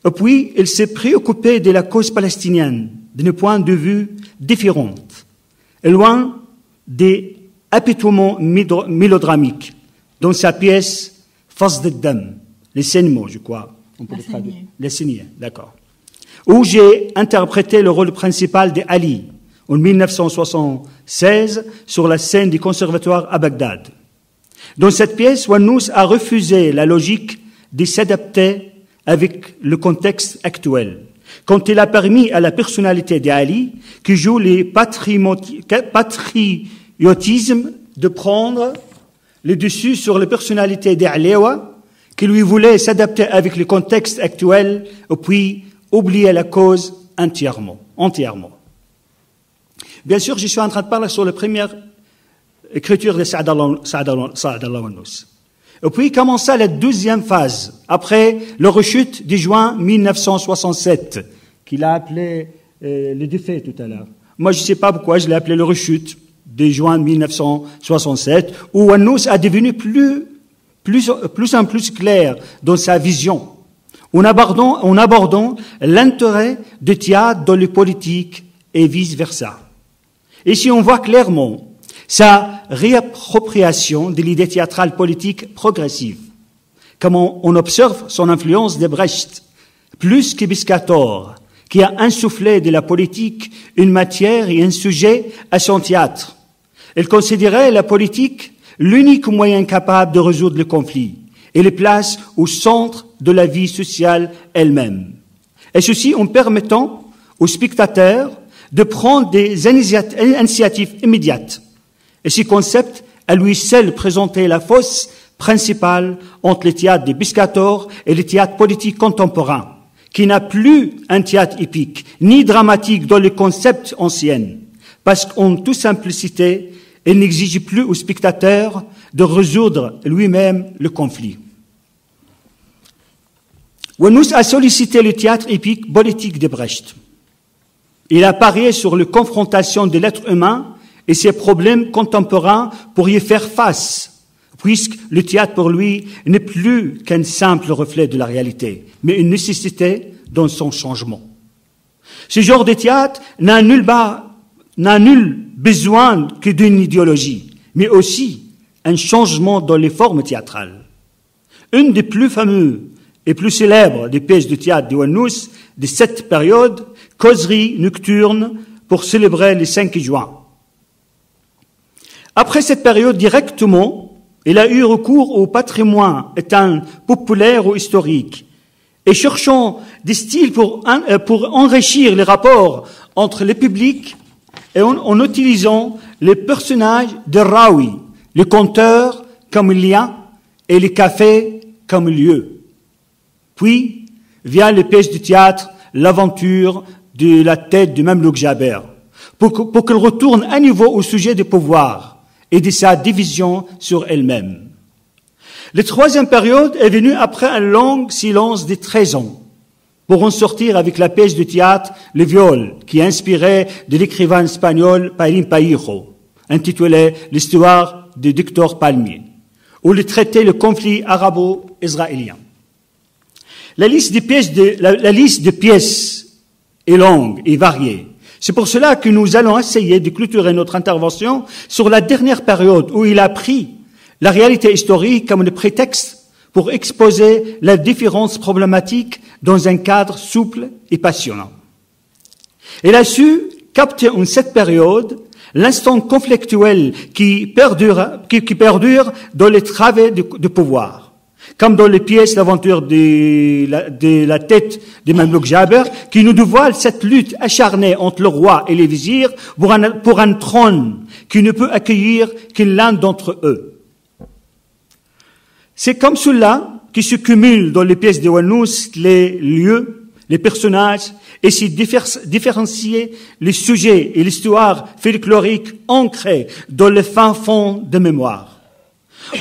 Et puis, elle s'est préoccupée de la cause palestinienne d'un point de vue différent, et loin des apitoiements mélodramiques dans sa pièce « Fasd ad-Dam », les saignements, je crois. On peut traduire. Les saignements, d'accord. Où j'ai interprété le rôle principal d'Ali en 1976 sur la scène du conservatoire à Bagdad. Dans cette pièce, Wannous a refusé la logique de s'adapter avec le contexte actuel, quand il a permis à la personnalité d'Ali, qui joue les patriotismes, de prendre le dessus sur les personnalités d'Alewa, qui lui voulait s'adapter avec le contexte actuel, et puis oublier la cause entièrement. Bien sûr, je suis en train de parler sur la première écriture de Saad al-Wannous. Et puis commença la deuxième phase, après le rechute de juin 1967, qu'il a appelé le défait tout à l'heure. Moi, je ne sais pas pourquoi je l'ai appelé le rechute de juin 1967, où Wannous a devenu plus en plus clair dans sa vision, en abordant l'intérêt du théâtre dans les politiques et vice-versa. Ici, on voit clairement sa réappropriation de l'idée théâtrale politique progressive, comme on observe son influence de Brecht, plus que Piscator, qui a insufflé de la politique une matière et un sujet à son théâtre. Il considérait la politique l'unique moyen capable de résoudre le conflit et le place au centre de la vie sociale elle-même. Et ceci en permettant aux spectateurs de prendre des initiatives immédiates. Et ce concept a lui seul présenté la fosse principale entre le théâtre de Piscator et le théâtre politique contemporain, qui n'a plus un théâtre épique, ni dramatique dans les concepts anciens, parce qu'en toute simplicité, il n'exige plus au spectateur de résoudre lui-même le conflit. Ouanouz a sollicité le théâtre épique politique de Brecht. Il a parié sur la confrontation de l'être humain et ses problèmes contemporains pour y faire face, puisque le théâtre pour lui n'est plus qu'un simple reflet de la réalité, mais une nécessité dans son changement. Ce genre de théâtre n'a nul besoin que d'une idéologie, mais aussi un changement dans les formes théâtrales. Une des plus fameuses et plus célèbres des pièces de théâtre de Ouanouz de cette période, Causerie nocturne pour célébrer le 5 juin. Après cette période directement, il a eu recours au patrimoine étant populaire ou historique et cherchant des styles pour enrichir les rapports entre les publics et en utilisant les personnages de Raoui, les conteurs comme lien et les cafés comme lieu. Puis vient les pièces de théâtre, l'aventure de la tête du Mamelouk Jaber, pour qu'elle retourne à nouveau au sujet du pouvoir et de sa division sur elle-même. La troisième période est venue après un long silence de 13 ans, pour en sortir avec la pièce de théâtre Le Viol, qui est inspirée de l'écrivain espagnol Pairín Païjo, intitulée L'histoire de Docteur Palmier, où il traitait le conflit arabo-israélien. La liste de pièces est longue et variée. C'est pour cela que nous allons essayer de clôturer notre intervention sur la dernière période où il a pris la réalité historique comme le prétexte pour exposer la différence problématique dans un cadre souple et passionnant. Il a su capter en cette période l'instant conflictuel qui perdure dans les travées de pouvoir. Comme dans les pièces L'aventure de la tête de Mamelouk Jaber, qui nous dévoile cette lutte acharnée entre le roi et les vizirs pour un trône qui ne peut accueillir que l'un d'entre eux. C'est comme cela qui se cumulent dans les pièces de Ouanouz les lieux, les personnages, et s'y différencier les sujets et l'histoire folklorique ancrée dans le fin fond de mémoire.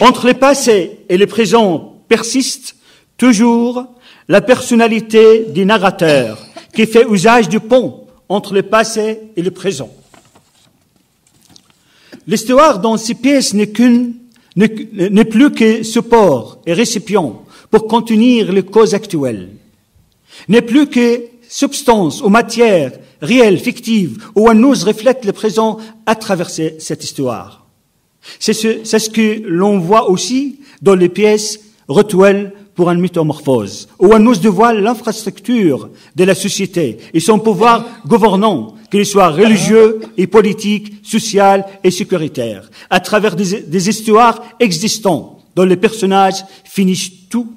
Entre le passé et le présent persiste toujours la personnalité du narrateur qui fait usage du pont entre le passé et le présent. L'histoire dans ces pièces n'est plus que support et récipient pour contenir les causes actuelles, n'est plus que substance ou matière réelle, fictive, où Ouanouz reflète le présent à travers cette histoire. C'est ce que l'on voit aussi dans les pièces Rituel pour une métamorphose, où Ouanouz dévoile l'infrastructure de la société et son pouvoir gouvernant, qu'il soit religieux et politique, social et sécuritaire, à travers des histoires existantes dont les personnages finissent tout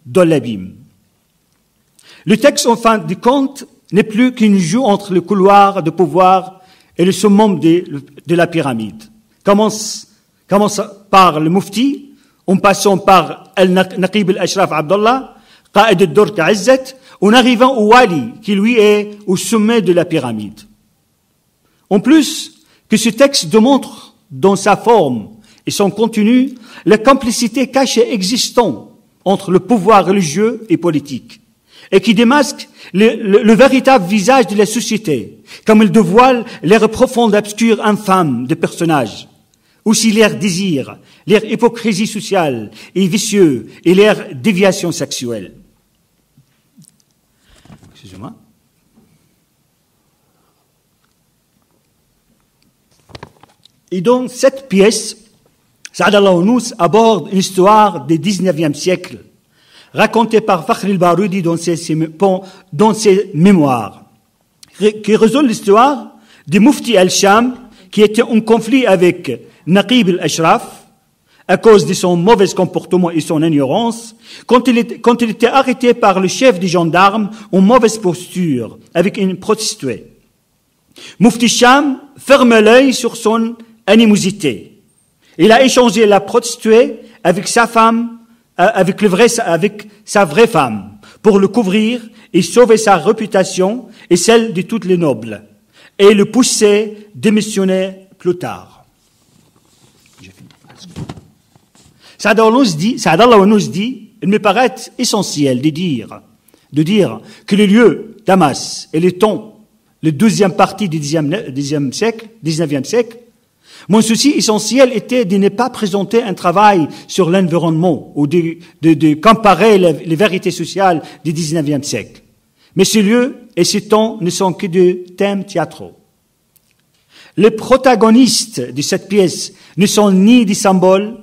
dans l'abîme. Le texte, en fin de compte, n'est plus qu'une joue entre le couloir de pouvoir et le summum de la pyramide. Commence par le Mufti, en passant par Naqib al-Ashraf Abdallah, Qaïd al-Durk Izzat, en arrivant au Wali, qui lui est au sommet de la pyramide. En plus, que ce texte démontre dans sa forme et son contenu la complicité cachée existante entre le pouvoir religieux et politique, et qui démasque le véritable visage de la société, comme il dévoile l'air profond, obscur, infâme des personnages, aussi leur désir, leur hypocrisie sociale et vicieux, et leur déviation sexuelle. Excusez-moi. Et dans cette pièce, Saadallah Ouanouz aborde une histoire du 19e siècle, racontée par Fakhri el-Baroudi dans ses mémoires, qui résume l'histoire du Mufti al-Sham, qui était en conflit avec Naqib al-Ashraf, à cause de son mauvais comportement et son ignorance, quand il était arrêté par le chef des gendarmes en mauvaise posture, avec une prostituée. Mufti Sham ferme l'œil sur son animosité. Il a échangé la prostituée avec sa femme, avec sa vraie femme, pour le couvrir et sauver sa réputation et celle de tous les nobles, et le pousser à démissionner plus tard. Saad al-Awnous dit, il me paraît essentiel de dire que le lieu, Damas, et le temps, la deuxième partie du XIXe siècle, mon souci essentiel était de ne pas présenter un travail sur l'environnement ou de comparer les vérités sociales du XIXe siècle. Mais ce lieu et ce temps ne sont que des thèmes théâtraux. Les protagonistes de cette pièce ne sont ni des symboles,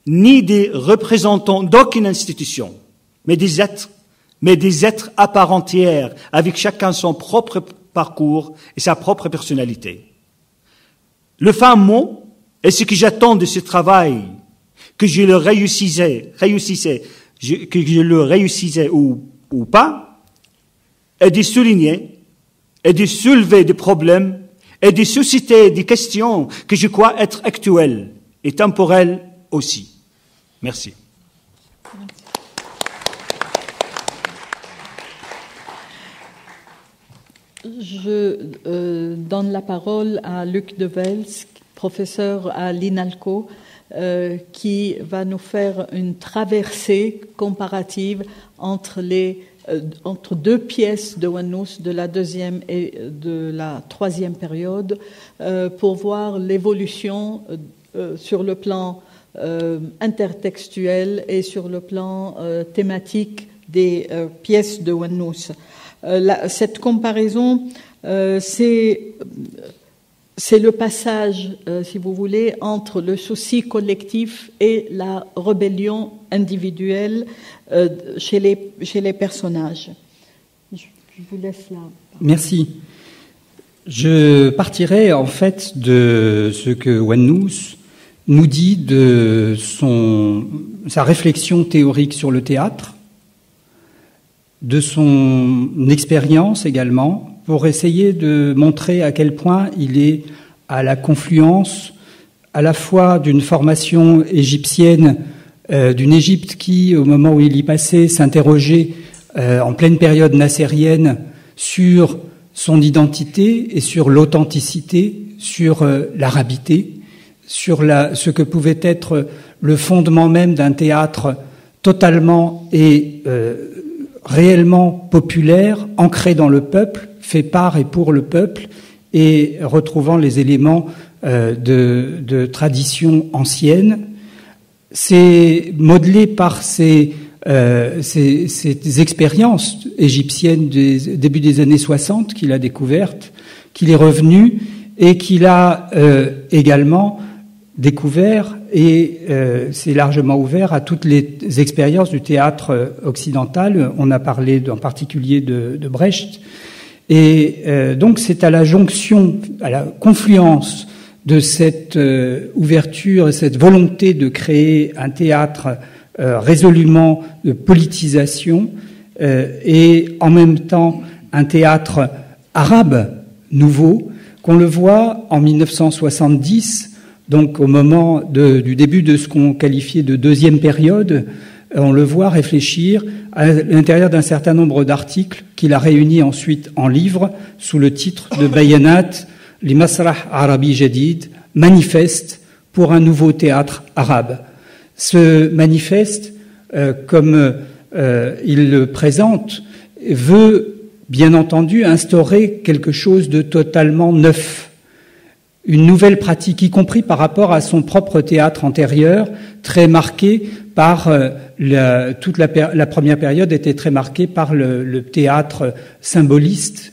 ni des représentants d'aucune institution, mais des êtres à part entière, avec chacun son propre parcours et sa propre personnalité. Le fin mot, et ce que j'attends de ce travail, que je le réussissais ou pas, est de souligner et de soulever des problèmes et de susciter des questions que je crois être actuelles et temporelles aussi. Merci. Je donne la parole à Luc De Vels, professeur à l'INALCO, qui va nous faire une traversée comparative entre deux pièces de Wan-Nous de la deuxième et de la troisième période pour voir l'évolution sur le plan intertextuel et sur le plan thématique des pièces de Wan-Nous. Cette comparaison, c'est le passage, si vous voulez, entre le souci collectif et la rébellion individuelle chez les personnages. Je vous laisse là. Merci. Je partirai en fait de ce que Wan-Nous nous dit de sa réflexion théorique sur le théâtre, de son expérience également, pour essayer de montrer à quel point il est à la confluence à la fois d'une formation égyptienne, d'une Égypte qui, au moment où il y passait, s'interrogeait en pleine période nassérienne sur son identité et sur l'authenticité, sur l'arabité, sur ce que pouvait être le fondement même d'un théâtre totalement et réellement populaire, ancré dans le peuple, fait par et pour le peuple, et retrouvant les éléments de tradition ancienne. C'est modelé par ces expériences égyptiennes du début des années 60 qu'il a découvertes, qu'il est revenu et qu'il a également découvert et c'est largement ouvert à toutes les expériences du théâtre occidental. On a parlé en particulier de Brecht. Et donc c'est à la jonction, à la confluence de cette ouverture et cette volonté de créer un théâtre résolument de politisation et en même temps un théâtre arabe nouveau qu'on le voit en 1970, donc au moment du début de ce qu'on qualifiait de deuxième période. On le voit réfléchir à l'intérieur d'un certain nombre d'articles qu'il a réunis ensuite en livre sous le titre de Bayanat li Masrah Arabi Jadid, manifeste pour un nouveau théâtre arabe. Ce manifeste, comme il le présente, veut bien entendu instaurer quelque chose de totalement neuf, une nouvelle pratique, y compris par rapport à son propre théâtre antérieur, très marqué par toute la première période était très marquée par le théâtre symboliste,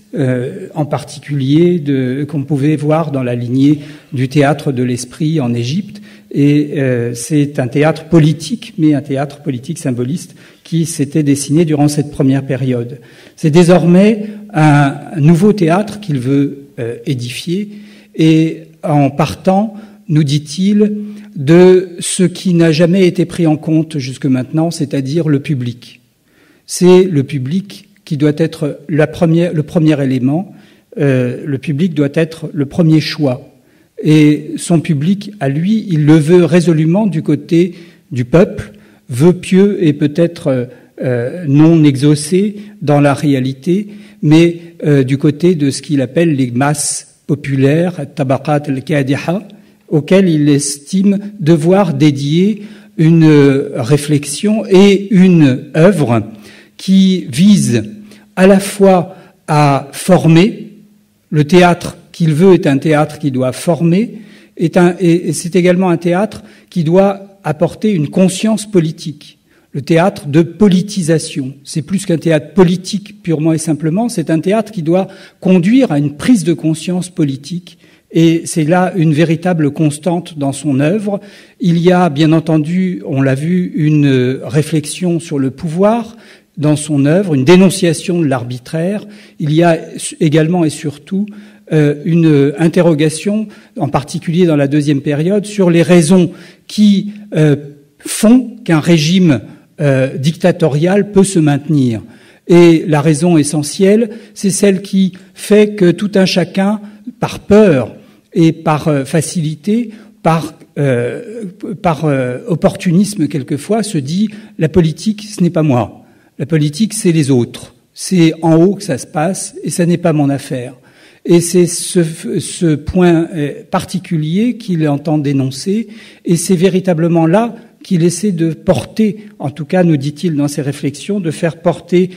en particulier qu'on pouvait voir dans la lignée du théâtre de l'esprit en Égypte. Et c'est un théâtre politique, mais un théâtre politique symboliste qui s'était dessiné durant cette première période. C'est désormais un nouveau théâtre qu'il veut édifier, et en partant, nous dit-il, de ce qui n'a jamais été pris en compte jusque maintenant, c'est-à-dire le public. C'est le public qui doit être le premier élément. Le public doit être le premier choix. Et son public, à lui, il le veut résolument du côté du peuple, vœu pieux et peut-être non exaucées dans la réalité, mais du côté de ce qu'il appelle les masses populaires, tabaqat al-kadiha, auxquelles il estime devoir dédier une réflexion et une œuvre qui vise à la fois à former. Le théâtre qu'il veut est un théâtre qui doit former, et c'est également un théâtre qui doit apporter une conscience politique. Le théâtre de politisation. C'est plus qu'un théâtre politique purement et simplement, c'est un théâtre qui doit conduire à une prise de conscience politique. Et c'est là une véritable constante dans son œuvre. Il y a, bien entendu, on l'a vu, une réflexion sur le pouvoir dans son œuvre, une dénonciation de l'arbitraire. Il y a également et surtout une interrogation, en particulier dans la deuxième période, sur les raisons qui font qu'un régime dictatorial peut se maintenir. Et la raison essentielle, c'est celle qui fait que tout un chacun, par peur et par facilité, par opportunisme quelquefois, se dit « la politique, ce n'est pas moi. La politique, c'est les autres. C'est en haut que ça se passe et ça n'est pas mon affaire. » Et c'est ce point particulier qu'il entend dénoncer, et c'est véritablement là qu'il essaie de porter, en tout cas, nous dit-il dans ses réflexions, de faire porter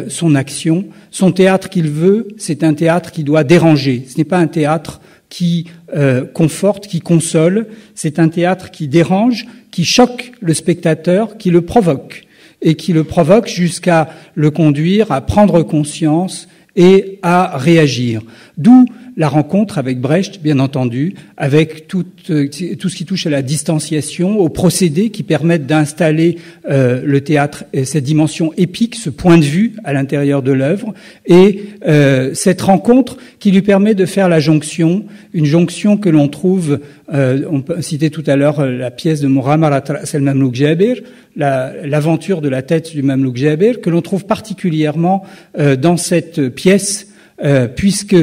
son action. Son théâtre qu'il veut, c'est un théâtre qui doit déranger. Ce n'est pas un théâtre qui conforte, qui console. C'est un théâtre qui dérange, qui choque le spectateur, qui le provoque. Et qui le provoque jusqu'à le conduire à prendre conscience et à réagir. D'où la rencontre avec Brecht, bien entendu, avec tout ce qui touche à la distanciation, aux procédés qui permettent d'installer le théâtre et cette dimension épique, ce point de vue à l'intérieur de l'œuvre, et cette rencontre qui lui permet de faire la jonction, une jonction que l'on trouve, on peut citer tout à l'heure la pièce de Mughamarat Ra's al-Mamlouk Jabir, l'aventure de la tête du Mamlouk Jabir, que l'on trouve particulièrement dans cette pièce, puisque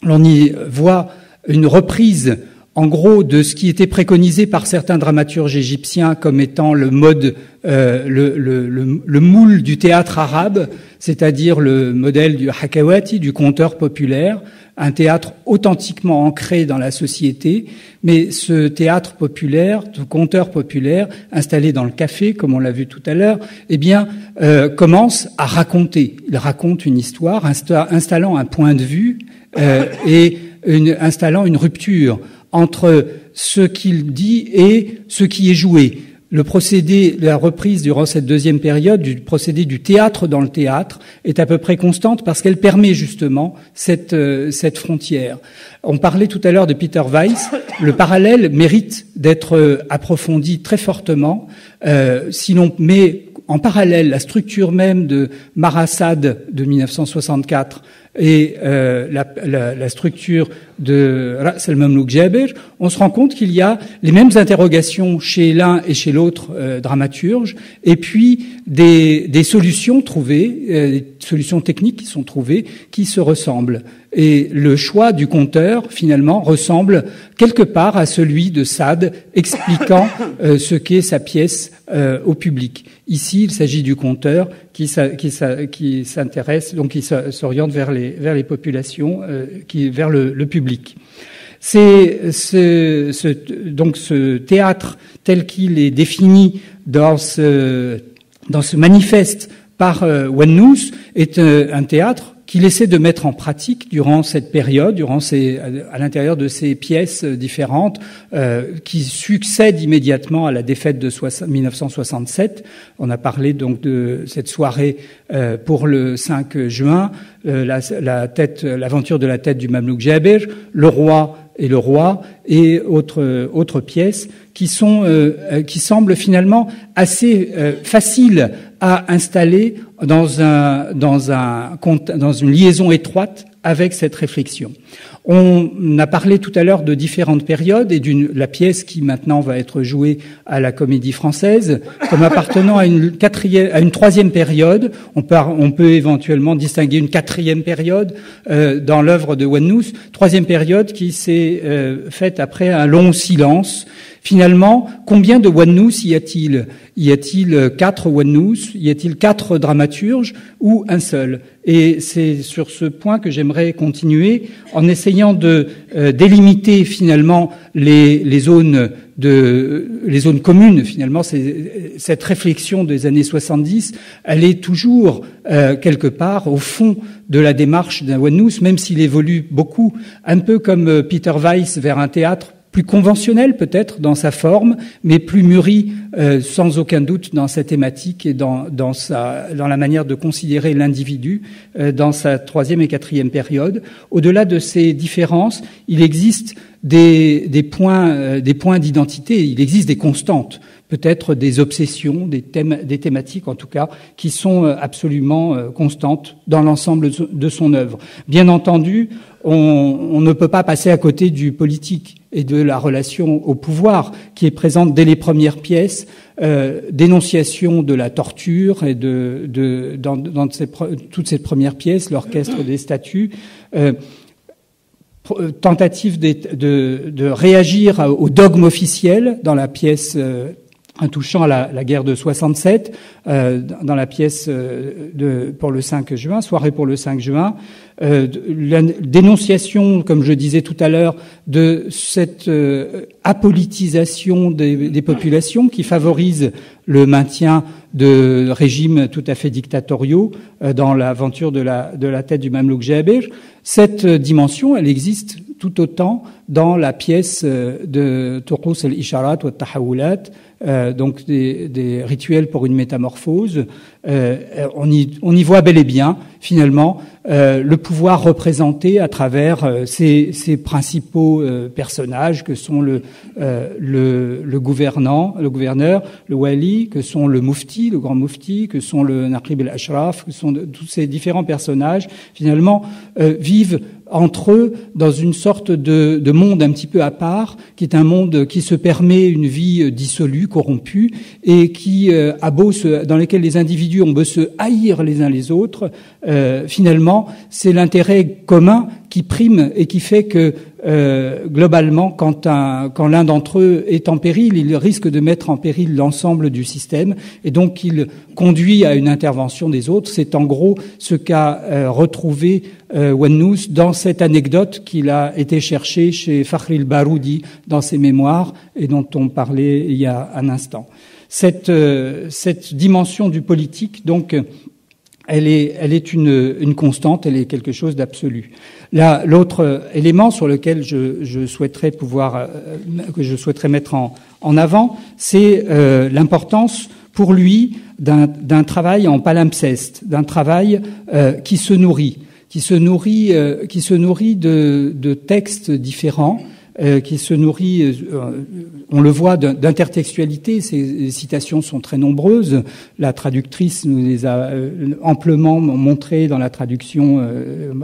l'on y voit une reprise, en gros, de ce qui était préconisé par certains dramaturges égyptiens comme étant le mode, le moule du théâtre arabe, c'est-à-dire le modèle du hakawati, du conteur populaire, un théâtre authentiquement ancré dans la société, mais ce théâtre populaire, ce conteur populaire, installé dans le café, comme on l'a vu tout à l'heure, eh bien, commence à raconter. Il raconte une histoire, installant un point de vue, et installant une rupture entre ce qu'il dit et ce qui est joué. Le procédé, la reprise durant cette deuxième période, du procédé du théâtre dans le théâtre, est à peu près constante parce qu'elle permet justement cette frontière. On parlait tout à l'heure de Peter Weiss. Le parallèle mérite d'être approfondi très fortement. Si l'on met en parallèle la structure même de Marassad de 1964 et la structure de Ra's al-Mamlouk Jabir, on se rend compte qu'il y a les mêmes interrogations chez l'un et chez l'autre dramaturge, et puis des solutions trouvées, des solutions techniques qui sont trouvées, qui se ressemblent. Et le choix du conteur, finalement, ressemble quelque part à celui de Sade, expliquant ce qu'est sa pièce au public. Ici, il s'agit du conteur qui s'intéresse, donc qui s'oriente vers les populations, vers le public. Donc ce théâtre tel qu'il est défini dans ce manifeste par Wannous est un théâtre qu'il essaie de mettre en pratique durant cette période, à l'intérieur de ces pièces différentes qui succèdent immédiatement à la défaite de 1967. On a parlé donc de cette soirée pour le 5 juin, l'aventure de la tête du Mamlouk Jabir, le roi et autres pièces qui semblent finalement assez faciles à installer dans une liaison étroite avec cette réflexion. On a parlé tout à l'heure de différentes périodes et la pièce qui maintenant va être jouée à la Comédie Française comme appartenant à une troisième période. On peut éventuellement distinguer une quatrième période dans l'œuvre de Wannous, troisième période qui s'est faite après un long silence Finalement, combien de Wannous y a-t-il? Y a-t-il 4 Wannous? Y a-t-il 4 dramaturges ou un seul? Et c'est sur ce point que j'aimerais continuer en essayant de délimiter finalement les zones communes. Finalement, cette réflexion des années 70, elle est toujours quelque part au fond de la démarche d'un Wannous, même s'il évolue beaucoup, un peu comme Peter Weiss vers un théâtre plus conventionnel peut-être dans sa forme, mais plus mûri sans aucun doute dans sa thématique et dans la manière de considérer l'individu dans sa 3e et 4e période. Au-delà de ces différences, il existe des points d'identité, il existe des constantes, peut-être des obsessions, des thématiques en tout cas, qui sont absolument constantes dans l'ensemble de son œuvre. Bien entendu, on ne peut pas passer à côté du politique et de la relation au pouvoir qui est présente dès les premières pièces, dénonciation de la torture et dans toutes ces premières pièces, l'orchestre des statues, tentative de réagir au dogme officiel dans la pièce touchant à la guerre de 67, dans la pièce pour le 5 juin, soirée pour le 5 juin, la dénonciation, comme je disais tout à l'heure, de cette apolitisation des populations qui favorise le maintien de régimes tout à fait dictatoriaux dans l'aventure de la tête du Mamlouk Jabir. Cette dimension, elle existe tout autant dans la pièce de Tuqus al-Isharat wa al-Tahawulat, donc des rituels pour une métamorphose. On y voit bel et bien, finalement, le pouvoir représenté à travers ces principaux personnages que sont le gouverneur, le wali, que sont le mufti, le grand mufti, que sont le naqib al-ashraf, que sont tous ces différents personnages, finalement, vivent entre eux dans une sorte de monde un petit peu à part, qui est un monde qui se permet une vie dissolue, corrompue, et qui dans lesquels les individus ont beau se haïr les uns les autres. Finalement, c'est l'intérêt commun qui prime et qui fait que globalement, quand l'un d'entre eux est en péril, il risque de mettre en péril l'ensemble du système, et donc il conduit à une intervention des autres. C'est en gros ce qu'a retrouvé Wannous dans cette anecdote qu'il a été chercher chez Fakhri al-Baroudi dans ses mémoires et dont on parlait il y a un instant. Cette dimension du politique, donc, elle est une constante, elle est quelque chose d'absolu. Là, l'autre élément sur lequel que je souhaiterais mettre en avant, c'est l'importance pour lui d'un travail en palimpseste, d'un travail qui se nourrit de textes différents, qui se nourrit, on le voit, d'intertextualité. Ces citations sont très nombreuses. La traductrice nous les a amplement montrées dans la traduction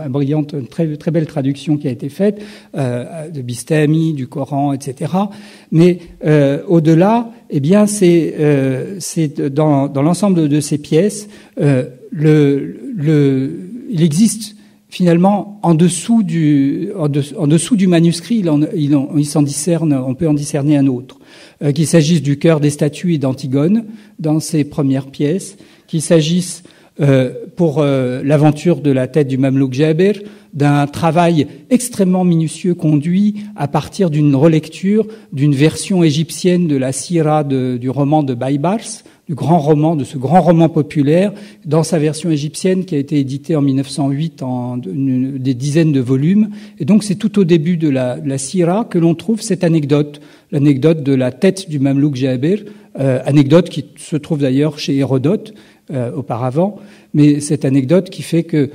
brillante, très très belle traduction qui a été faite de Bistami, du Coran, etc. Mais au-delà, eh bien, c'est dans l'ensemble de ces pièces, il existe finalement, en dessous du manuscrit, il s'en discerne, on peut en discerner un autre. Qu'il s'agisse du cœur des statues et d'Antigone dans ses premières pièces, qu'il s'agisse pour l'aventure de la tête du Mamlouk Jabir, d'un travail extrêmement minutieux conduit à partir d'une relecture d'une version égyptienne de la sira du roman de Baybars, de ce grand roman populaire, dans sa version égyptienne qui a été éditée en 1908 en des dizaines de volumes. Et donc c'est tout au début de la sira que l'on trouve cette anecdote, l'anecdote de la tête du Mamlouk Jabir, anecdote qui se trouve d'ailleurs chez Hérodote auparavant, mais cette anecdote qui fait que,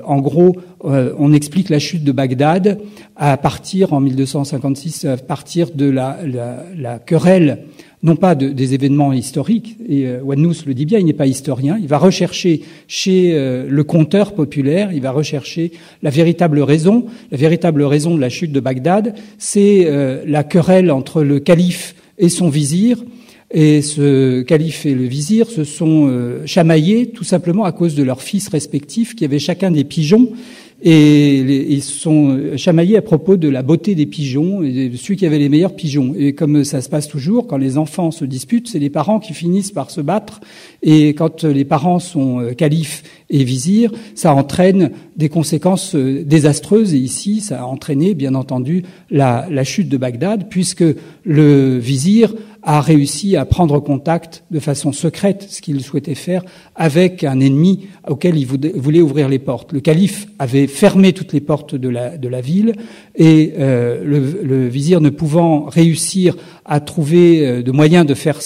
en gros, on explique la chute de Bagdad en 1256, à partir de la querelle, non pas des événements historiques, et Wannous le dit bien, il n'est pas historien, il va rechercher chez le conteur populaire, il va rechercher la véritable raison de la chute de Bagdad, c'est la querelle entre le calife et son vizir. Et ce calife et le vizir se sont chamaillés tout simplement à cause de leurs fils respectifs qui avaient chacun des pigeons et ils sont chamaillés à propos de la beauté des pigeons et de celui qui avait les meilleurs pigeons. Et comme ça se passe toujours, quand les enfants se disputent, c'est les parents qui finissent par se battre. Et quand les parents sont califes et vizirs, ça entraîne des conséquences désastreuses. Et ici, ça a entraîné, bien entendu, la chute de Bagdad, puisque le vizir a réussi à prendre contact de façon secrète, ce qu'il souhaitait faire, avec un ennemi auquel il voulait ouvrir les portes. Le calife avait fermé toutes les portes de la ville et le vizir, ne pouvant réussir à trouver de moyens de faire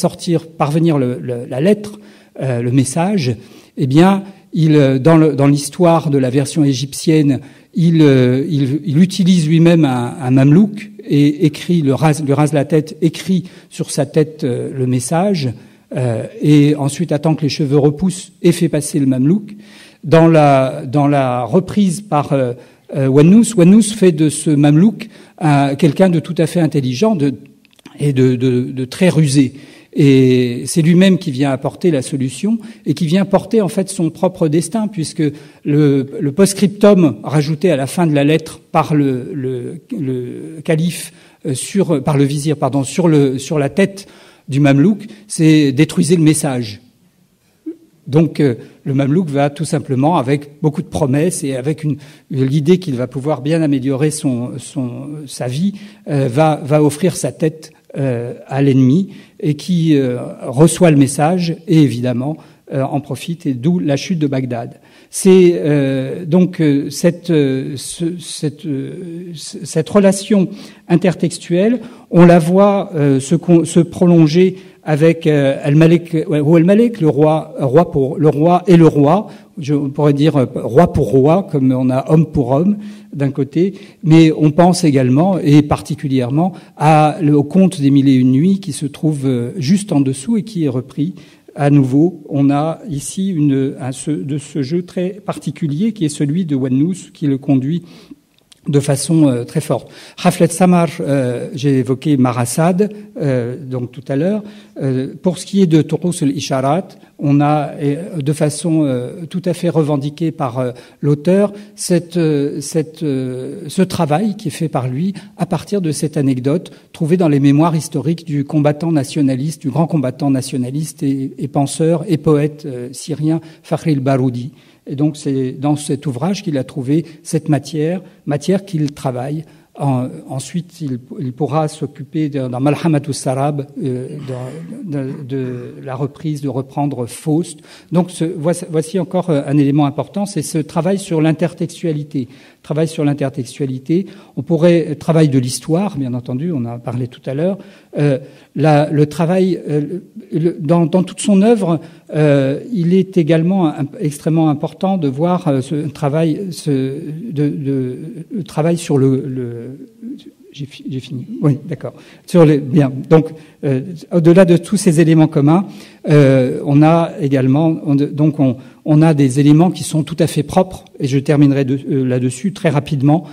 parvenir la lettre, le message, eh bien, dans l'histoire de la version égyptienne, il utilise lui-même un mamelouk et écrit, le rase la tête, écrit sur sa tête le message, et ensuite attend que les cheveux repoussent et fait passer le mamelouk. Dans la reprise par Wannous fait de ce mamelouk quelqu'un de tout à fait intelligent et de très rusé. Et c'est lui-même qui vient apporter la solution et qui vient porter en fait son propre destin, puisque le post-scriptum rajouté à la fin de la lettre par le calife par le vizir, pardon, sur la tête du mamelouk, c'est détruisez le message. Donc le mamelouk va tout simplement, avec beaucoup de promesses et avec l'idée qu'il va pouvoir bien améliorer sa vie, va offrir sa tête à l'ennemi et qui reçoit le message et évidemment en profite, et d'où la chute de Bagdad. C'est donc cette relation intertextuelle, on la voit se prolonger avec Al-Malik ou Al-Malik, le roi et le roi. On pourrait dire roi pour roi, comme on a homme pour homme d'un côté, mais on pense également et particulièrement au conte des Mille et une nuits qui se trouve juste en dessous et qui est repris. À nouveau, on a ici de ce jeu très particulier qui est celui de Wannous, qui le conduit de façon très forte. Haflet Samar, j'ai évoqué Marasad donc tout à l'heure. Pour ce qui est de Turus al-Isharat, on a de façon tout à fait revendiquée par l'auteur ce travail qui est fait par lui à partir de cette anecdote trouvée dans les mémoires historiques du combattant nationaliste, du grand combattant nationaliste et penseur et poète syrien Fakhri al-Baroudi. Et donc c'est dans cet ouvrage qu'il a trouvé cette matière qu'il travaille. Ensuite, il pourra s'occuper dans Malhamatus Sarab de la reprise, de reprendre Faust. Donc voici encore un élément important, c'est ce travail sur l'intertextualité. On pourrait travail de l'histoire, bien entendu, on en a parlé tout à l'heure. Le travail dans toute son œuvre, il est également extrêmement important de voir ce travail, le travail sur j'ai fini. Oui, d'accord. Bien. Donc, au-delà de tous ces éléments communs, on a également, on a des éléments qui sont tout à fait propres, et je terminerai là-dessus très rapidement,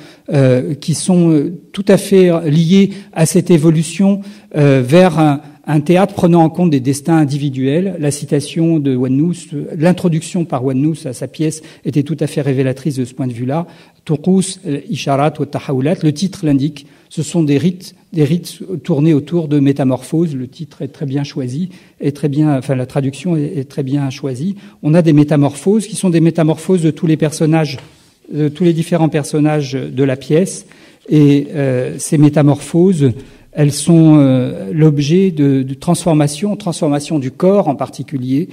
qui sont tout à fait liés à cette évolution vers un théâtre prenant en compte des destins individuels. La citation de Wannous, l'introduction par Wannous à sa pièce était tout à fait révélatrice de ce point de vue-là. Turus, Isharat ou Tahawulat, le titre l'indique, ce sont des rites tournés autour de métamorphoses. Le titre est très bien choisi, la traduction est très bien choisie. On a des métamorphoses qui sont des métamorphoses de tous les différents personnages de la pièce, et ces métamorphoses, elles sont l'objet de transformation du corps en particulier,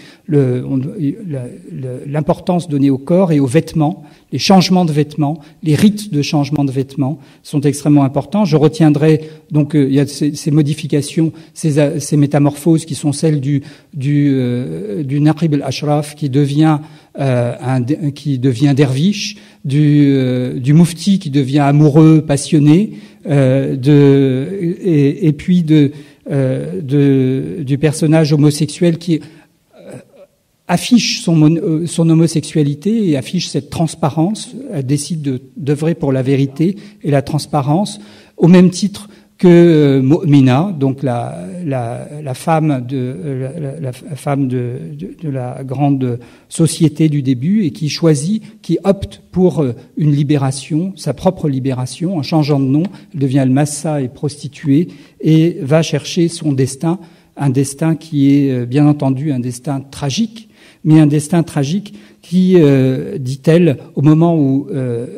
l'importance donnée au corps et aux vêtements, les changements de vêtements, les rites de changement de vêtements sont extrêmement importants. Je retiendrai donc il y a ces modifications, ces métamorphoses qui sont celles du Naqib al-Ashraf qui devient derviche, du moufti qui devient amoureux, passionné, et puis du personnage homosexuel qui affiche son homosexualité et affiche cette transparence, décide d'œuvrer pour la vérité et la transparence, au même titre que Mu'mina, donc la femme de la grande société du début, et qui opte pour une libération, sa propre libération, en changeant de nom, elle devient Al-Massa et prostituée, et va chercher son destin, un destin qui est bien entendu un destin tragique, mais un destin tragique qui, dit-elle, au moment où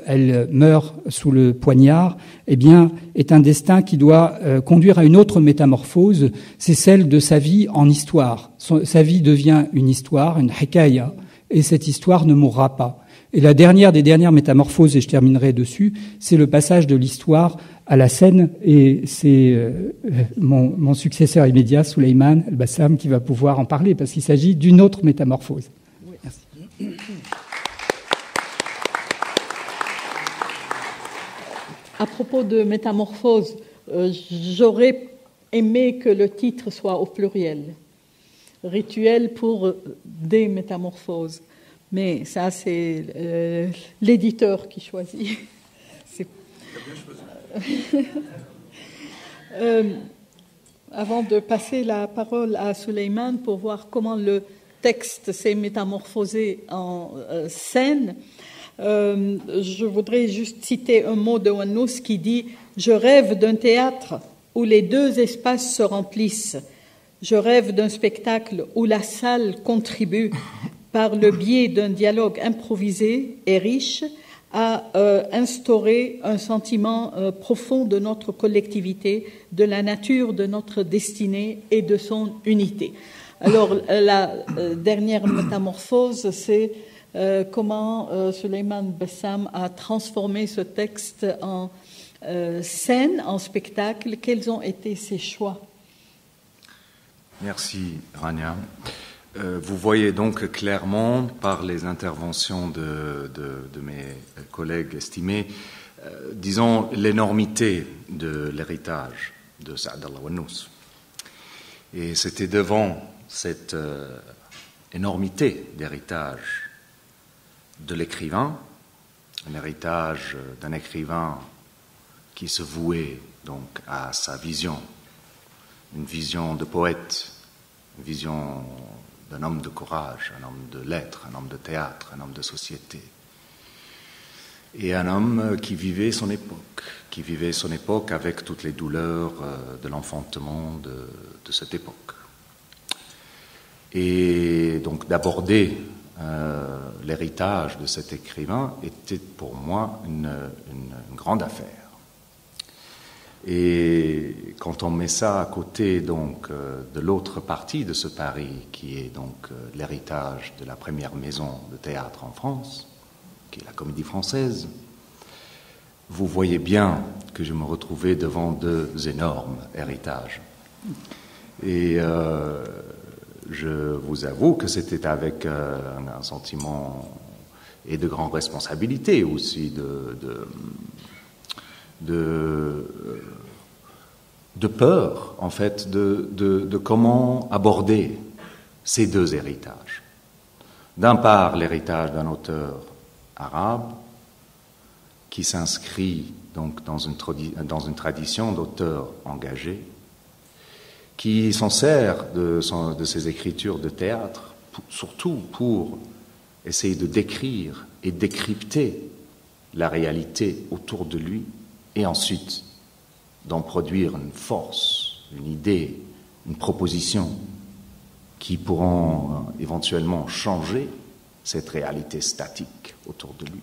elle meurt sous le poignard, eh bien, est un destin qui doit conduire à une autre métamorphose, c'est celle de sa vie en histoire. Sa vie devient une histoire, une hikaya, et cette histoire ne mourra pas. Et la dernière des dernières métamorphoses, et je terminerai dessus, c'est le passage de l'histoire à la scène, et c'est mon successeur immédiat, Souleymane El-Bassam, qui va pouvoir en parler, parce qu'il s'agit d'une autre métamorphose. Merci. À propos de métamorphose, j'aurais aimé que le titre soit au pluriel. Rituel pour des métamorphoses. Mais ça, c'est l'éditeur qui choisit. Avant de passer la parole à Souleymane pour voir comment le texte s'est métamorphosé en scène, je voudrais juste citer un mot de Wannous qui dit « Je rêve d'un théâtre où les deux espaces se remplissent. Je rêve d'un spectacle où la salle contribue par le biais d'un dialogue improvisé et riche à instaurer un sentiment profond de notre collectivité, de la nature de notre destinée et de son unité. » Alors, la dernière métamorphose, c'est comment Souleymane Bassam a transformé ce texte en scène, en spectacle. Quels ont été ses choix? Merci, Rania. Vous voyez donc clairement, par les interventions de mes collègues estimés, disons, l'énormité de l'héritage de Saad al-Wannous. Et c'était devant cette énormité d'héritage de l'écrivain, un héritage d'un écrivain qui se vouait donc à sa vision, une vision de poète, une vision d'un homme de courage, un homme de lettres, un homme de théâtre, un homme de société. Et un homme qui vivait son époque avec toutes les douleurs de l'enfantement de cette époque. Et donc d'aborder l'héritage de cet écrivain était pour moi une grande affaire. Et quand on met ça à côté donc de l'autre partie de ce pari, qui est donc l'héritage de la première maison de théâtre en France, qui est la Comédie Française, vous voyez bien que je me retrouvais devant deux énormes héritages. Et je vous avoue que c'était avec un sentiment et de grande responsabilité aussi de peur, en fait, de comment aborder ces deux héritages. D'un part, l'héritage d'un auteur arabe qui s'inscrit donc dans une tradition d'auteurs engagés, qui s'en sert de ses écritures de théâtre, surtout pour essayer de décrire et décrypter la réalité autour de lui, et ensuite d'en produire une force, une idée, une proposition qui pourront éventuellement changer cette réalité statique autour de lui.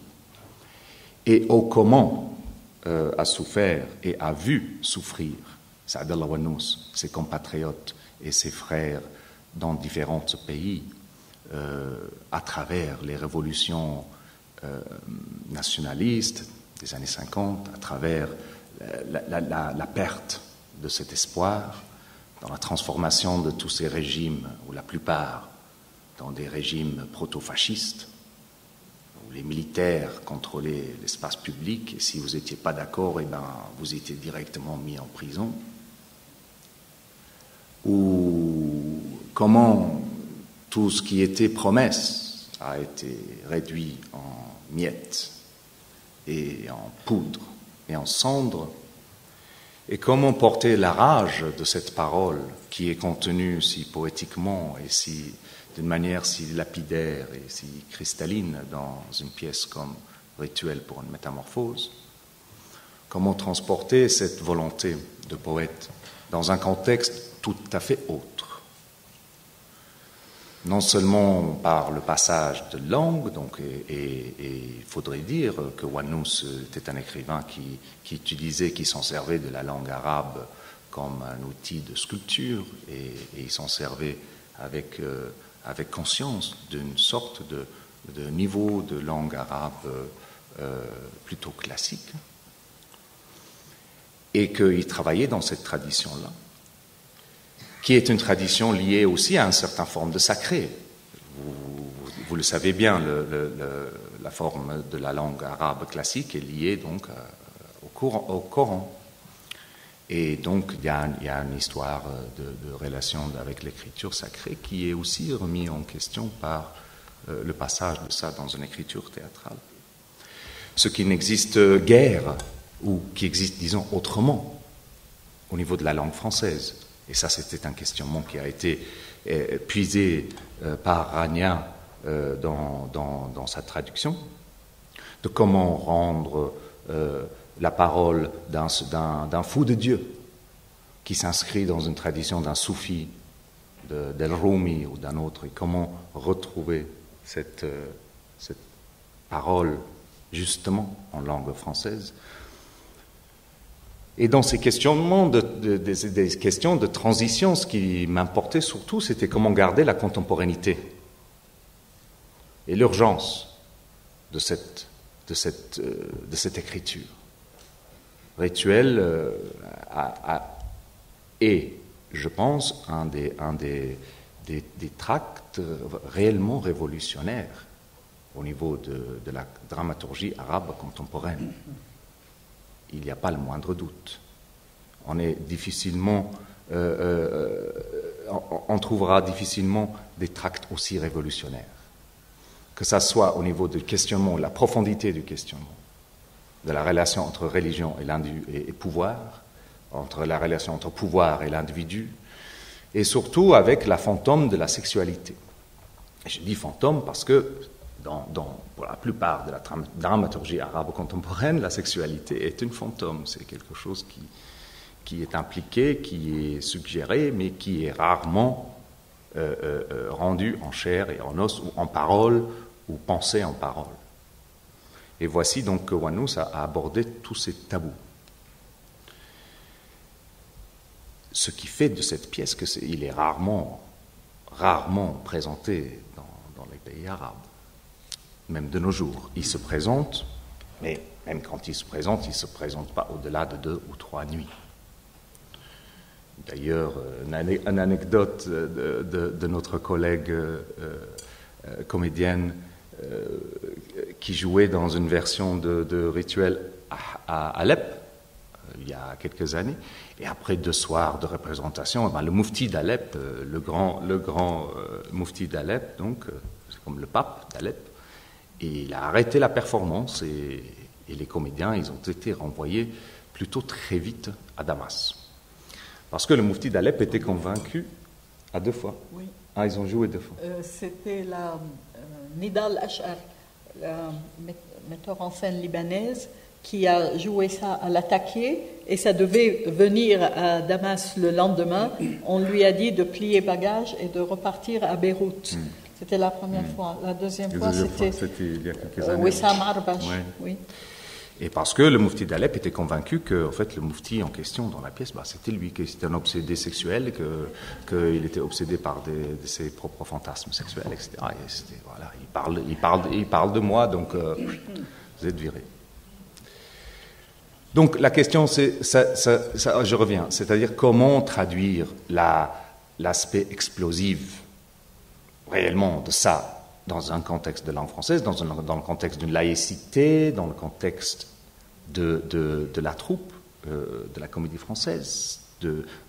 Et comment a souffert et a vu souffrir Saad al-Wannous, ses compatriotes et ses frères dans différents pays à travers les révolutions nationalistes des années 50, à travers la perte de cet espoir, dans la transformation de tous ces régimes, ou la plupart dans des régimes proto-fascistes, où les militaires contrôlaient l'espace public, et si vous n'étiez pas d'accord, eh ben, vous étiez directement mis en prison. Ou comment tout ce qui était promesse a été réduit en miettes et en poudre et en cendres, Et comment porter la rage de cette parole qui est contenue si poétiquement et si, d'une manière si lapidaire et si cristalline dans une pièce comme Rituel pour une métamorphose? Comment transporter cette volonté de poète dans un contexte tout à fait autre? Non seulement par le passage de langue, donc, et il faudrait dire que Wannous était un écrivain qui utilisait, qui s'en servait de la langue arabe comme un outil de sculpture, et il s'en servait avec conscience d'une sorte de niveau de langue arabe plutôt classique, et qu'il travaillait dans cette tradition-là, qui est une tradition liée aussi à une certaine forme de sacré. Vous le savez bien, la forme de la langue arabe classique est liée donc au Coran. Et donc il y a une histoire de relation avec l'écriture sacrée qui est aussi remise en question par le passage de ça dans une écriture théâtrale. Ce qui n'existe guère, ou qui existe, disons, autrement, au niveau de la langue française. Et ça, c'était un questionnement qui a été puisé par Ragna dans sa traduction, de comment rendre la parole d'un fou de Dieu qui s'inscrit dans une tradition d'un soufi, d'El-Rumi ou d'un autre, et comment retrouver cette parole justement en langue française. Et dans ces questionnements, des questions de transition, ce qui m'importait surtout, c'était comment garder la contemporanéité et l'urgence de cette écriture. Rituel est, je pense, un des tracts réellement révolutionnaires au niveau de la dramaturgie arabe contemporaine. Il n'y a pas le moindre doute. On trouvera difficilement des tracts aussi révolutionnaires. Que ça soit au niveau du questionnement, la profondité du questionnement, de la relation entre religion et pouvoir, entre la relation entre pouvoir et l'individu, et surtout avec la fantôme de la sexualité. Et je dis fantôme parce que pour la plupart de la dramaturgie arabe contemporaine, la sexualité est une fantôme. C'est quelque chose qui est impliqué, qui est suggéré, mais qui est rarement rendu en chair et en os, ou en parole, ou pensé en parole. Et voici donc que Wannous a abordé tous ces tabous. Ce qui fait de cette pièce qu'il est rarement présenté dans les pays arabes. Même de nos jours. Il se présente, mais même quand il se présente pas au-delà de 2 ou 3 nuits. D'ailleurs, une anecdote de notre collègue comédienne qui jouait dans une version de Rituel à Alep, il y a quelques années, et après 2 soirs de représentation, le moufti d'Alep, le grand moufti d'Alep, donc c'est comme le pape d'Alep, et il a arrêté la performance et les comédiens, ils ont été renvoyés plutôt très vite à Damas. Parce que le moufti d'Alep était convaincu à 2 fois. Oui. Ah, ils ont joué 2 fois. C'était la Nidal Ashar, la metteur en scène libanaise, qui a joué ça à l'attaquer, et ça devait venir à Damas le lendemain. On lui a dit de plier bagages et de repartir à Beyrouth. C'était la première fois. La deuxième fois, c'était il y a quelques années. Wissam Arbash. Ouais. Oui. Et parce que le moufti d'Alep était convaincu que, en fait, le moufti en question dans la pièce, c'était lui, que c'était un obsédé sexuel, qu'il était obsédé par de ses propres fantasmes sexuels, etc. Et voilà, il parle de moi, donc vous êtes viré. Donc la question, c'est, je reviens, c'est-à-dire comment traduire l'aspect explosif réellement de ça dans un contexte de langue française, dans le contexte d'une laïcité, dans le contexte de la troupe, de la comédie française,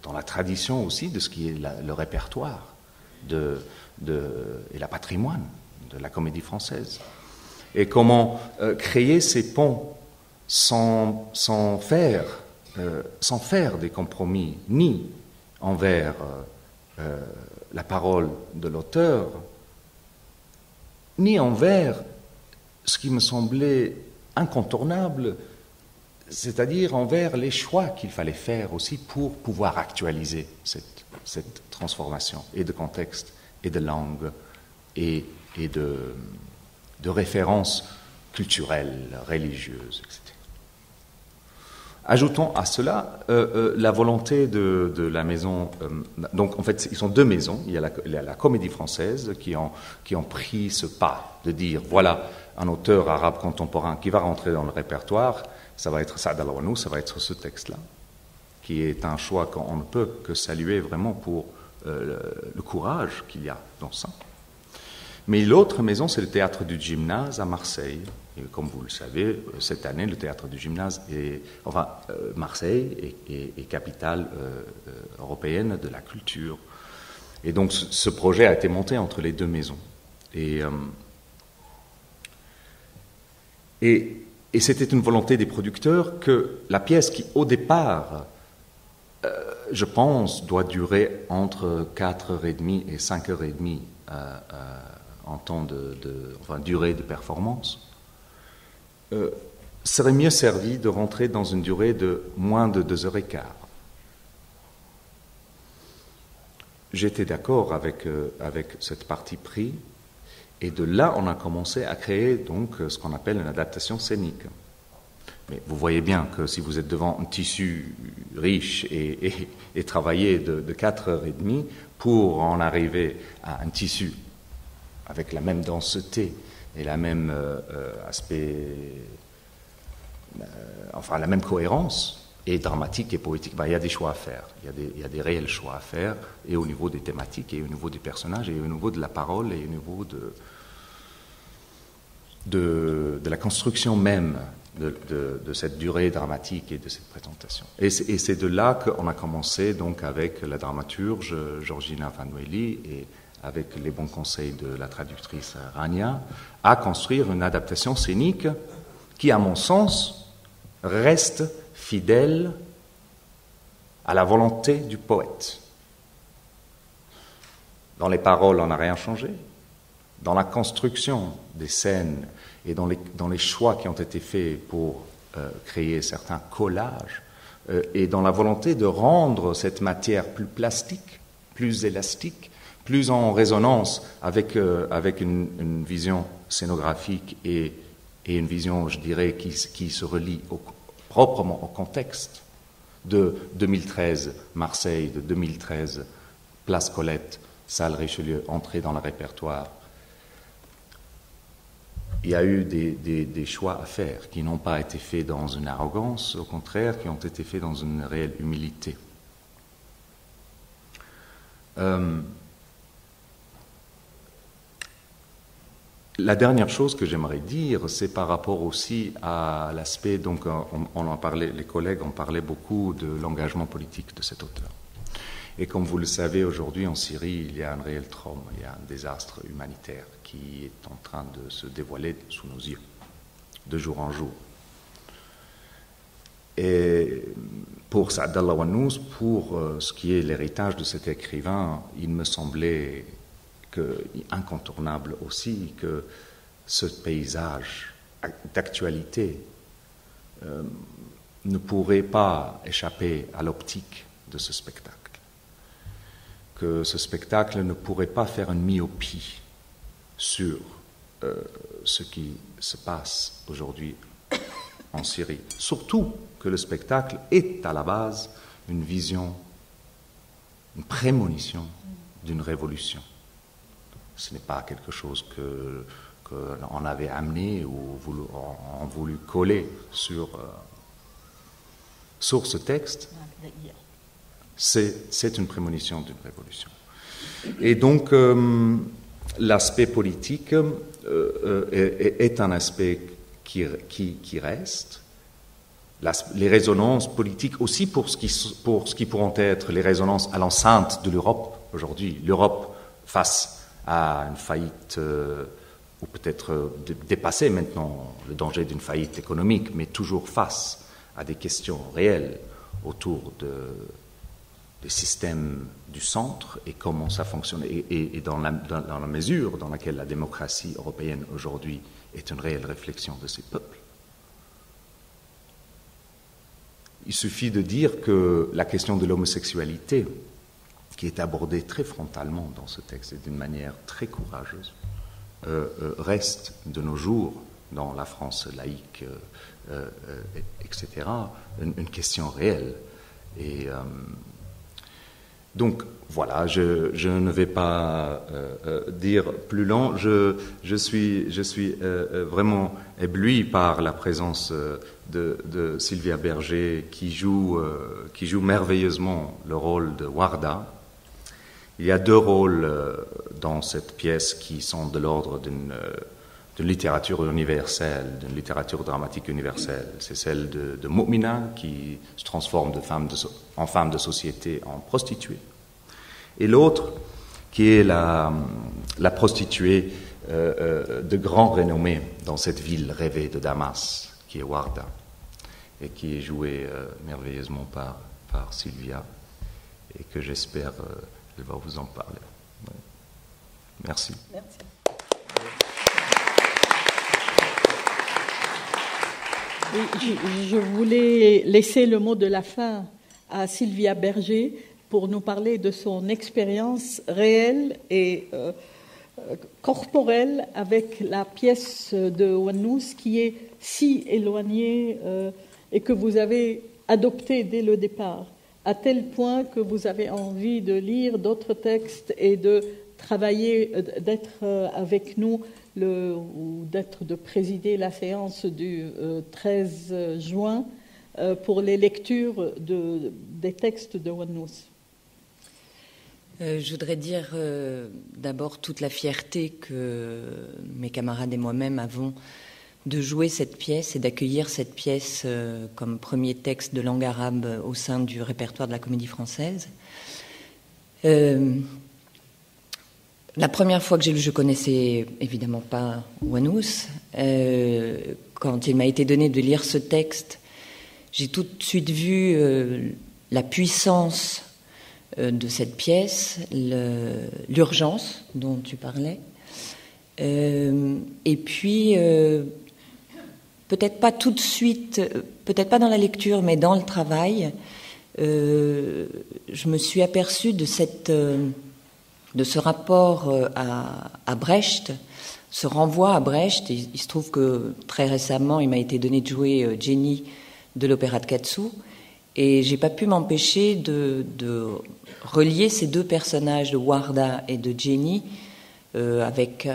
dans la tradition aussi de ce qui est le répertoire et la patrimoine de la comédie française. Et comment créer ces ponts sans faire sans faire des compromis, ni envers la parole de l'auteur, ni envers ce qui me semblait incontournable, c'est-à-dire envers les choix qu'il fallait faire aussi pour pouvoir actualiser cette transformation, et de contexte, et de langue, et de références culturelles, religieuses, etc. Ajoutons à cela la volonté de la maison. Donc, en fait, ils sont deux maisons. Il y a la Comédie Française qui ont pris ce pas de dire voilà un auteur arabe contemporain qui va rentrer dans le répertoire. Ça va être Saad Al-Awanous, ça va être ce texte-là, qui est un choix qu'on ne peut que saluer vraiment pour le courage qu'il y a dans ça. Mais l'autre maison, c'est le Théâtre du Gymnase à Marseille. Et comme vous le savez, cette année, le Théâtre du Gymnase Marseille est capitale européenne de la culture. Et donc, ce projet a été monté entre les deux maisons. Et c'était une volonté des producteurs que la pièce qui, au départ, je pense, doit durer entre 4h30 et 5h30 en temps durée de performance, serait mieux servi de rentrer dans une durée de moins de 2h15. J'étais d'accord avec cette partie pris, et de là, on a commencé à créer donc ce qu'on appelle une adaptation scénique. Mais vous voyez bien que si vous êtes devant un tissu riche et travaillé de 4h30 pour en arriver à un tissu avec la même densité et la même aspect, la même cohérence, et dramatique et poétique, il y a des choix à faire. Il y a des réels choix à faire, et au niveau des thématiques, et au niveau des personnages, et au niveau de la parole, et au niveau de la construction même de cette durée dramatique et de cette présentation. Et c'est de là qu'on a commencé donc avec la dramaturge Georgina Vanweli et avec les bons conseils de la traductrice Rania, à construire une adaptation scénique qui, à mon sens, reste fidèle à la volonté du poète. Dans les paroles, on n'a rien changé. Dans la construction des scènes et dans les choix qui ont été faits pour créer certains collages, et dans la volonté de rendre cette matière plus plastique, plus élastique, plus en résonance avec une vision scénographique et une vision, je dirais, qui se relie proprement au contexte de 2013 Marseille, de 2013 Place Colette, salle Richelieu, entrée dans le répertoire. Il y a eu des choix à faire qui n'ont pas été faits dans une arrogance, au contraire, qui ont été faits dans une réelle humilité. La dernière chose que j'aimerais dire, c'est par rapport aussi à l'aspect, donc on en parlait, les collègues en parlaient beaucoup de l'engagement politique de cet auteur. Et comme vous le savez, aujourd'hui en Syrie, il y a un réel trauma, il y a un désastre humanitaire qui est en train de se dévoiler sous nos yeux, de jour en jour. Et pour Saad Al-Awanous, pour ce qui est l'héritage de cet écrivain, il me semblait incontournable aussi que ce paysage d'actualité ne pourrait pas échapper à l'optique de ce spectacle. Que ce spectacle ne pourrait pas faire une myopie sur ce qui se passe aujourd'hui en Syrie. Surtout que le spectacle est à la base une vision, une prémonition d'une révolution. Ce n'est pas quelque chose qu'on avait amené ou on voulu coller sur ce texte. C'est une prémonition d'une révolution. Et donc, l'aspect politique est un aspect qui reste. Les résonances politiques aussi pour ce qui pourront être les résonances à l'enceinte de l'Europe aujourd'hui. L'Europe face à une faillite, ou peut-être dépasser maintenant le danger d'une faillite économique, mais toujours face à des questions réelles autour des systèmes du centre et comment ça fonctionne, et dans la mesure dans laquelle la démocratie européenne aujourd'hui est une réelle réflexion de ces peuples. Il suffit de dire que la question de l'homosexualité, qui est abordée très frontalement dans ce texte et d'une manière très courageuse, reste de nos jours, dans la France laïque, etc., une question réelle. Et donc, voilà, je ne vais pas dire plus long. Je suis vraiment ébloui par la présence de Sylvia Berger, qui joue merveilleusement le rôle de Warda. Il y a deux rôles dans cette pièce qui sont de l'ordre d'une littérature universelle, d'une littérature dramatique universelle. C'est celle de Mu'mina, qui se transforme en femme de société, en prostituée. Et l'autre, qui est la prostituée de grand renommée dans cette ville rêvée de Damas, qui est Warda, et qui est jouée merveilleusement par Sylvia, et que j'espère elle va vous en parler. Ouais. Merci. Merci. Je voulais laisser le mot de la fin à Sylvia Berger pour nous parler de son expérience réelle et corporelle avec la pièce de Wannous qui est si éloignée et que vous avez adoptée dès le départ, à tel point que vous avez envie de lire d'autres textes et de travailler, d'être avec nous ou de présider la séance du 13 juin pour les lectures des textes de Wannous. Je voudrais dire d'abord toute la fierté que mes camarades et moi-même avons de jouer cette pièce et d'accueillir cette pièce comme premier texte de langue arabe au sein du répertoire de la Comédie Française. La première fois que j'ai lu, je connaissais évidemment pas Wannous. Quand il m'a été donné de lire ce texte, j'ai tout de suite vu la puissance de cette pièce, l'urgence dont tu parlais, et puis peut-être pas tout de suite, peut-être pas dans la lecture, mais dans le travail, je me suis aperçue de ce rapport à Brecht, ce renvoi à Brecht. Il se trouve que très récemment, il m'a été donné de jouer Jenny de l'opéra de Katsu, et j'ai pas pu m'empêcher de relier ces deux personnages de Warda et de Jenny avec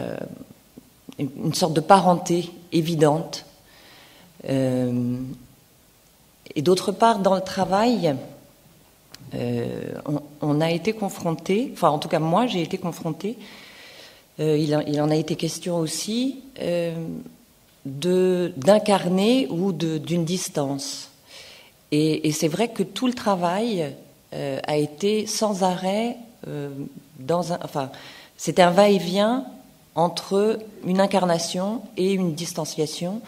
une sorte de parenté évidente. Et d'autre part, dans le travail, on a été confronté, enfin en tout cas moi j'ai été confrontée, il en a été question aussi, d'incarner ou d'une distance. Et c'est vrai que tout le travail a été sans arrêt c'était un va-et-vient entre une incarnation et une distanciation,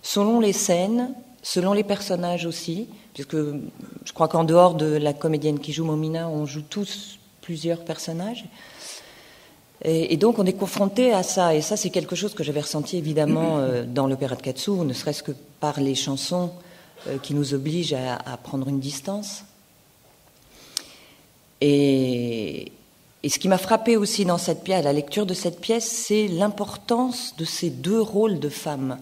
selon les scènes, selon les personnages aussi, puisque je crois qu'en dehors de la comédienne qui joue Momina, on joue tous plusieurs personnages. Et donc on est confronté à ça, et ça c'est quelque chose que j'avais ressenti évidemment dans l'opéra de Katsu, ne serait-ce que par les chansons qui nous obligent à prendre une distance. Et ce qui m'a frappé aussi dans cette pièce, à la lecture de cette pièce, c'est l'importance de ces deux rôles de femmes.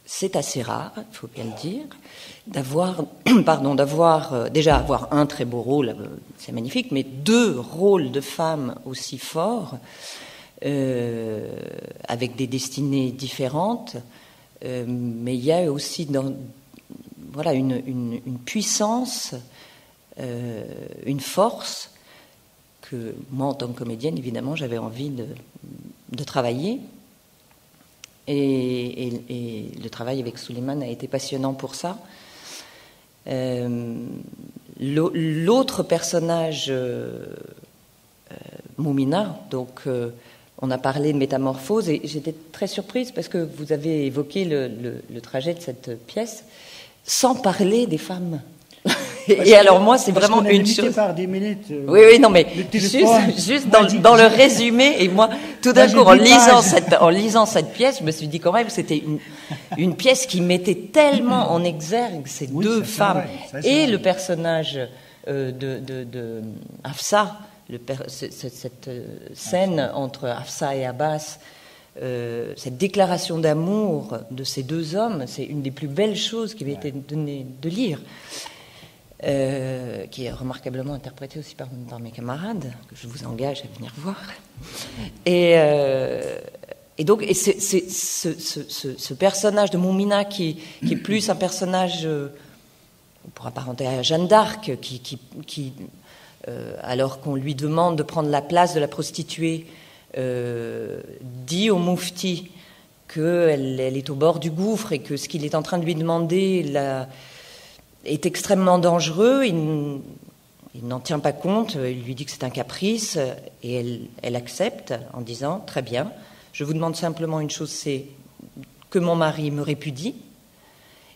C'est assez rare, il faut bien le dire, d'avoir un très beau rôle, c'est magnifique, mais deux rôles de femmes aussi forts, avec des destinées différentes, mais il y a aussi une puissance, une force que moi, en tant que comédienne, évidemment, j'avais envie de travailler. Et le travail avec Souleymane a été passionnant pour ça. L'autre personnage, Moumina, donc on a parlé de métamorphose, et j'étais très surprise parce que vous avez évoqué le trajet de cette pièce. sans parler des femmes. Et alors moi, c'est vraiment une chose. Par 10 minutes, oui, non, mais juste dans le résumé, et moi, tout d'un coup, en lisant cette pièce, je me suis dit quand même, c'était une pièce qui mettait tellement en exergue ces deux femmes et le personnage de Hafsa, cette scène entre Hafsa et Abbas. Cette déclaration d'amour de ces deux hommes, c'est une des plus belles choses qui m'ait été donnée de lire. Qui est remarquablement interprété aussi par mes camarades, que je vous engage à venir voir. Et donc, ce personnage de Moumina qui est plus un personnage, on pourra apparenter à Jeanne d'Arc, qui alors qu'on lui demande de prendre la place de la prostituée, dit au Moufti qu'elle est au bord du gouffre et que ce qu'il est en train de lui demander est extrêmement dangereux. Il n'en tient pas compte, il lui dit que c'est un caprice et elle accepte en disant « Très bien, je vous demande simplement une chose, c'est que mon mari me répudie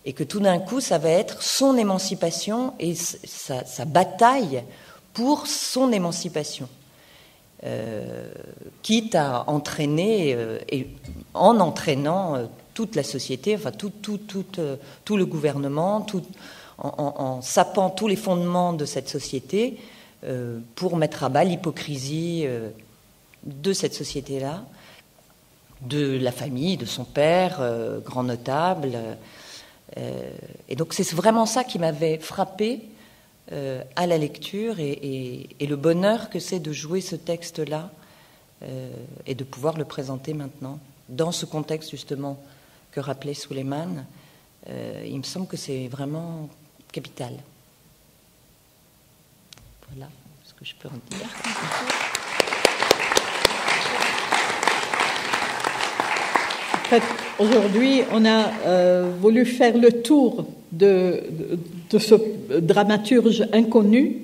et que tout d'un coup, ça va être son émancipation et sa bataille pour son émancipation. » Quitte à entraîner, et en entraînant toute la société, enfin tout le gouvernement, en sapant tous les fondements de cette société pour mettre à bas l'hypocrisie de cette société-là, de la famille, de son père, grand notable. Et donc c'est vraiment ça qui m'avait frappée à la lecture et le bonheur que c'est de jouer ce texte-là et de pouvoir le présenter maintenant dans ce contexte justement que rappelait Souleymane. Il me semble que c'est vraiment capital. Voilà ce que je peux en dire. En fait, aujourd'hui, on a voulu faire le tour de ce dramaturge inconnu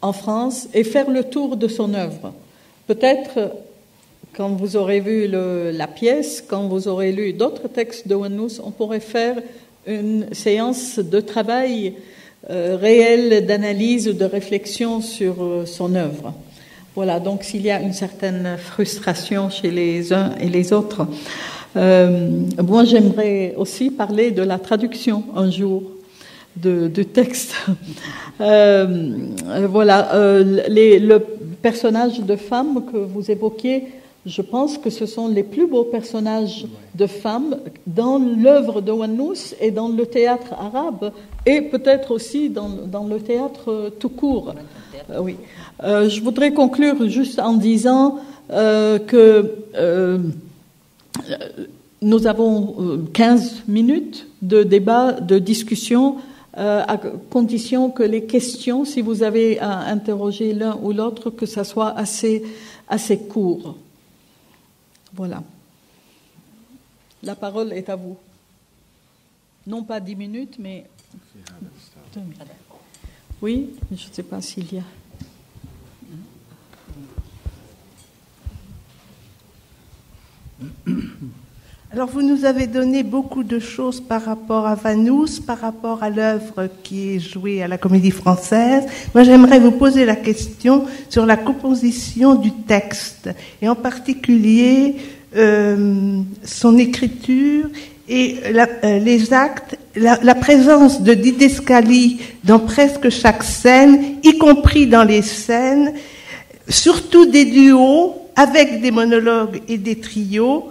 en France et faire le tour de son œuvre. Peut-être, quand vous aurez vu la pièce, quand vous aurez lu d'autres textes de Ouanouz, on pourrait faire une séance de travail réel, d'analyse, de réflexion sur son œuvre. Voilà, donc s'il y a une certaine frustration chez les uns et les autres, moi j'aimerais aussi parler de la traduction un jour de texte. Voilà, le personnage de femme que vous évoquiez, je pense que ce sont les plus beaux personnages de femmes dans l'œuvre de Ouanouz et dans le théâtre arabe et peut-être aussi dans le théâtre tout court. Oui. Je voudrais conclure juste en disant que nous avons 15 minutes de débat, de discussion, à condition que les questions, si vous avez à interroger l'un ou l'autre, que ça soit assez court. Voilà. La parole est à vous. Non pas 10 minutes, mais 2 minutes. Oui, je ne sais pas s'il y a... Alors, vous nous avez donné beaucoup de choses par rapport à Ouanouz, par rapport à l'œuvre qui est jouée à la Comédie Française. Moi, j'aimerais vous poser la question sur la composition du texte, et en particulier son écriture et les actes, la présence de didascalie dans presque chaque scène, y compris dans les scènes, surtout des duos avec des monologues et des trios.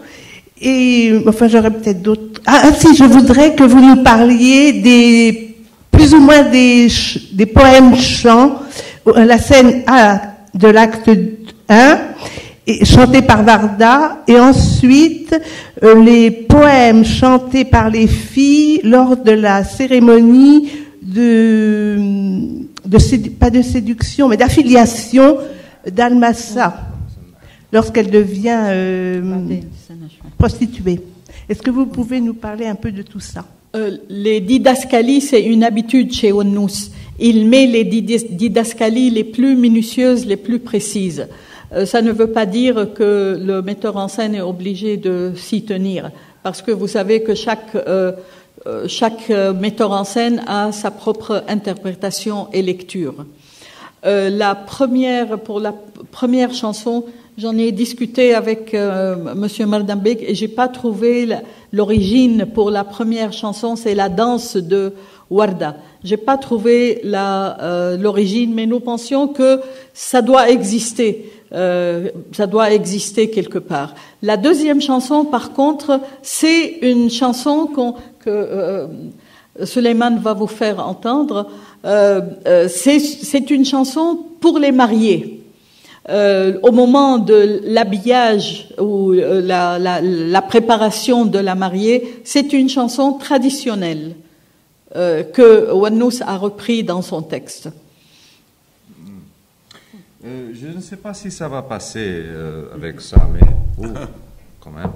Et enfin, j'aurais peut-être d'autres. Ah si, je voudrais que vous nous parliez plus ou moins des poèmes chants, la scène A de l'acte 1, chantés par Varda, et ensuite les poèmes chantés par les filles lors de la cérémonie pas de séduction, mais d'affiliation d'Almassa, lorsqu'elle devient prostituée. Est-ce que vous pouvez nous parler un peu de tout ça? Les didascalies, c'est une habitude chez Ouanouz. Il met les didascalies les plus minutieuses, les plus précises. Ça ne veut pas dire que le metteur en scène est obligé de s'y tenir, parce que vous savez que chaque chaque metteur en scène a sa propre interprétation et lecture. Pour la première chanson, j'en ai discuté avec Monsieur Mardambek et j'ai pas trouvé l'origine pour la première chanson. C'est la danse de Warda. J'ai pas trouvé l'origine, mais nous pensions que ça doit exister. Ça doit exister quelque part. La deuxième chanson, par contre, c'est une chanson que Suleiman va vous faire entendre. C'est une chanson pour les mariés. Au moment de l'habillage ou la préparation de la mariée, c'est une chanson traditionnelle que Wannous a repris dans son texte. Je ne sais pas si ça va passer avec ça, mais quand même.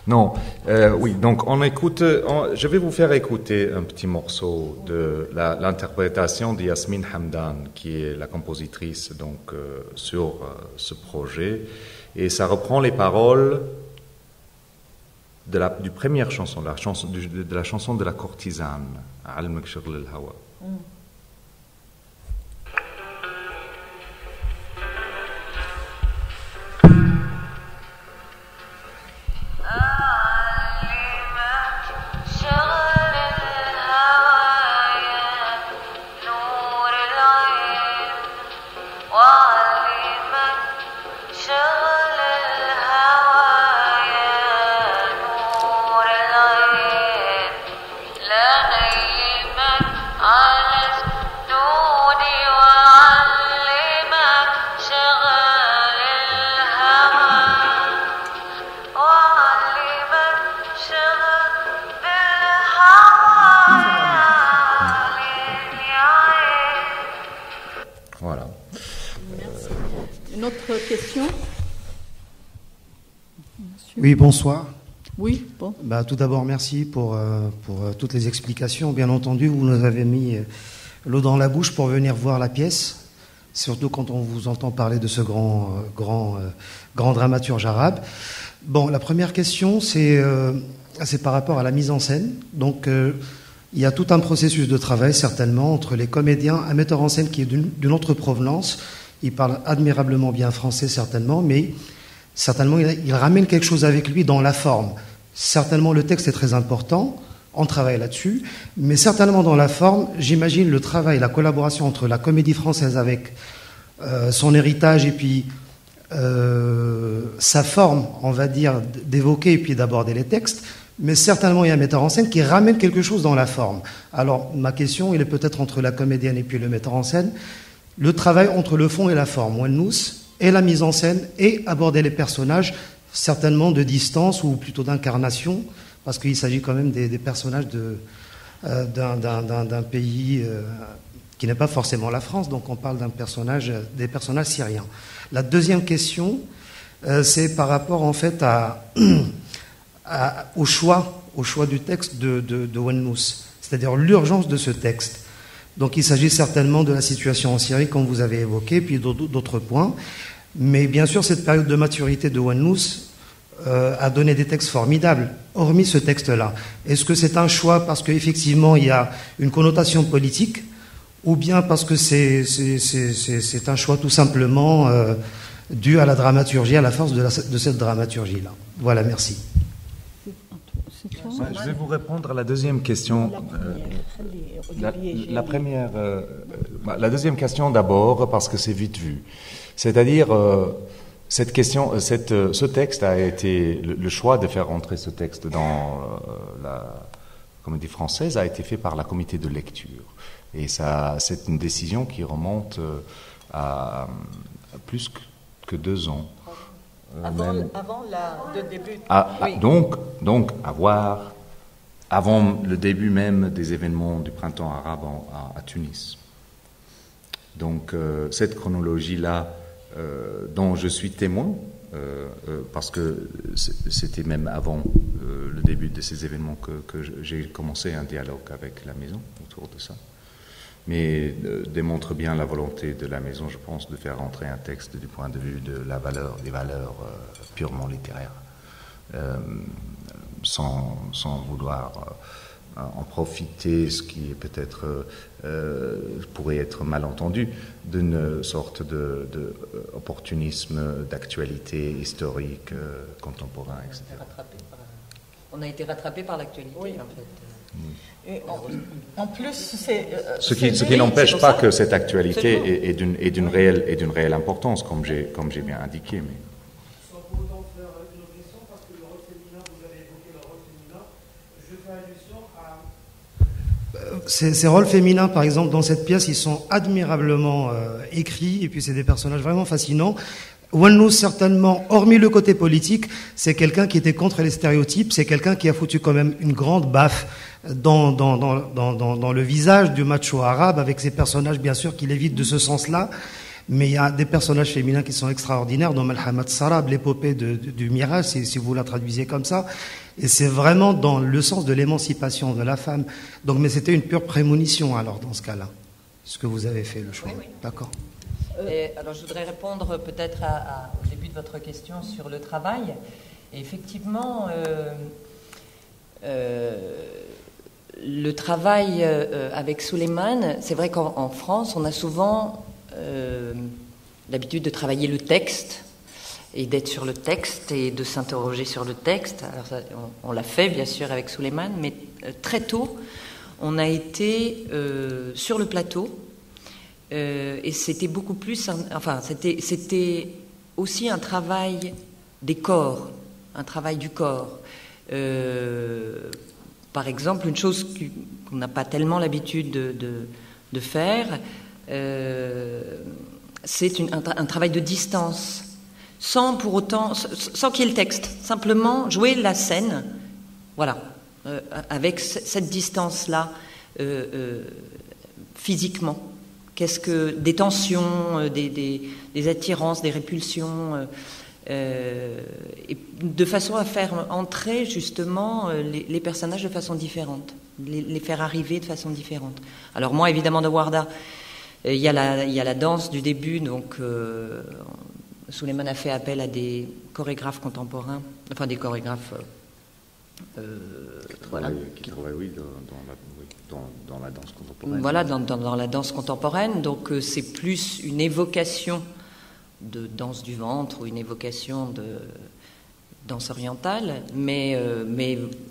Non, oui, donc on écoute, je vais vous faire écouter un petit morceau de l'interprétation de Yasmine Hamdan, qui est la compositrice donc sur ce projet, et ça reprend les paroles du première chanson, de la chanson de la courtisane, Almek Shaghl al-Hawa. Voilà. Merci. Une autre question? Monsieur. Oui, bonsoir. Oui, bon. Tout d'abord, merci pour toutes les explications. Bien entendu, vous nous avez mis l'eau dans la bouche pour venir voir la pièce, surtout quand on vous entend parler de ce grand dramaturge arabe. Bon, la première question, c'est par rapport à la mise en scène. Donc, il y a tout un processus de travail, certainement, entre les comédiens, un metteur en scène qui est d'une autre provenance. Il parle admirablement bien français, certainement, mais certainement, il ramène quelque chose avec lui dans la forme. Certainement, le texte est très important, on travaille là-dessus, mais certainement dans la forme, j'imagine le travail, la collaboration entre la comédie française avec son héritage et puis sa forme, on va dire, d'évoquer et puis d'aborder les textes. Mais certainement, il y a un metteur en scène qui ramène quelque chose dans la forme. Alors, ma question, il est peut-être entre la comédienne et puis le metteur en scène. Le travail entre le fond et la forme, Wannous, et la mise en scène, et aborder les personnages, certainement de distance ou plutôt d'incarnation, parce qu'il s'agit quand même des personnages d'un pays qui n'est pas forcément la France, donc on parle des personnages syriens. La deuxième question, c'est par rapport en fait au choix du texte de Wannous, c'est-à-dire l'urgence de ce texte. Donc il s'agit certainement de la situation en Syrie, comme vous avez évoqué, puis d'autres points. Mais bien sûr, cette période de maturité de Wannous a donné des textes formidables, hormis ce texte-là. Est-ce que c'est un choix parce qu'effectivement il y a une connotation politique, ou bien parce que c'est un choix tout simplement dû à la dramaturgie, à la force de cette dramaturgie-là? Voilà, merci. Je vais vous répondre à la deuxième question. La deuxième question d'abord, parce que c'est vite vu. C'est-à-dire, ce texte a été, le choix de faire rentrer ce texte dans la Comédie Française a été fait par la comité de lecture. Et ça, c'est une décision qui remonte à plus que 2 ans. Avant le début. Oui. Donc, avant le début même des événements du printemps arabe à Tunis. Donc, cette chronologie-là, dont je suis témoin, parce que c'était même avant le début de ces événements que j'ai commencé un dialogue avec la maison autour de ça. Mais démontre bien la volonté de la maison, je pense, de faire rentrer un texte du point de vue de des valeurs purement littéraires, sans vouloir en profiter, ce qui est peut-être pourrait être mal entendu, d'une sorte de opportunisme d'actualité historique, contemporain, etc. On a été rattrapé par l'actualité, oui, en fait. Et en plus, c'est... Ce qui n'empêche pas que cette actualité est d'une réelle importance, comme j'ai bien indiqué. Mais... Sans pour autant faire une objection, parce que le rôle féminin, vous avez évoqué le rôle féminin, je fais allusion à... Ces rôles féminins, par exemple, dans cette pièce, ils sont admirablement écrits, et puis c'est des personnages vraiment fascinants. Wannous, certainement, hormis le côté politique, c'est quelqu'un qui était contre les stéréotypes, c'est quelqu'un qui a foutu quand même une grande baffe dans le visage du macho arabe, avec ces personnages, bien sûr, qui l'évitent de ce sens-là. Mais il y a des personnages féminins qui sont extraordinaires, dans Malhamat Sarab, l'épopée du mirage, si vous la traduisez comme ça. Et c'est vraiment dans le sens de l'émancipation de la femme. Donc, mais c'était une pure prémonition, alors, dans ce cas-là, ce que vous avez fait, le choix. Oui. D'accord. Alors, je voudrais répondre peut-être au début de votre question sur le travail. Et effectivement, le travail avec Souleymane, c'est vrai qu'en France, on a souvent l'habitude de travailler le texte et d'être sur le texte et de s'interroger sur le texte. Alors ça, on l'a fait, bien sûr, avec Souleymane, mais très tôt, on a été sur le plateau. Et c'était beaucoup plus, c'était aussi un travail des corps, un travail du corps. Par exemple, une chose qu'on n'a pas tellement l'habitude de faire, c'est un travail de distance, sans pour autant, sans qu'il y ait le texte, simplement jouer la scène, voilà, avec cette distance-là, physiquement. Qu'est-ce que des tensions, des attirances, des répulsions, et de façon à faire entrer justement les personnages de façon différente, les faire arriver de façon différente. Alors moi, évidemment, de Warda, il y a la danse du début, donc Souleymane a fait appel à des chorégraphes contemporains, enfin des chorégraphes qui travaillent, dans la danse contemporaine. Voilà, dans la danse contemporaine. Donc c'est plus une évocation de danse du ventre ou une évocation de danse orientale. Mais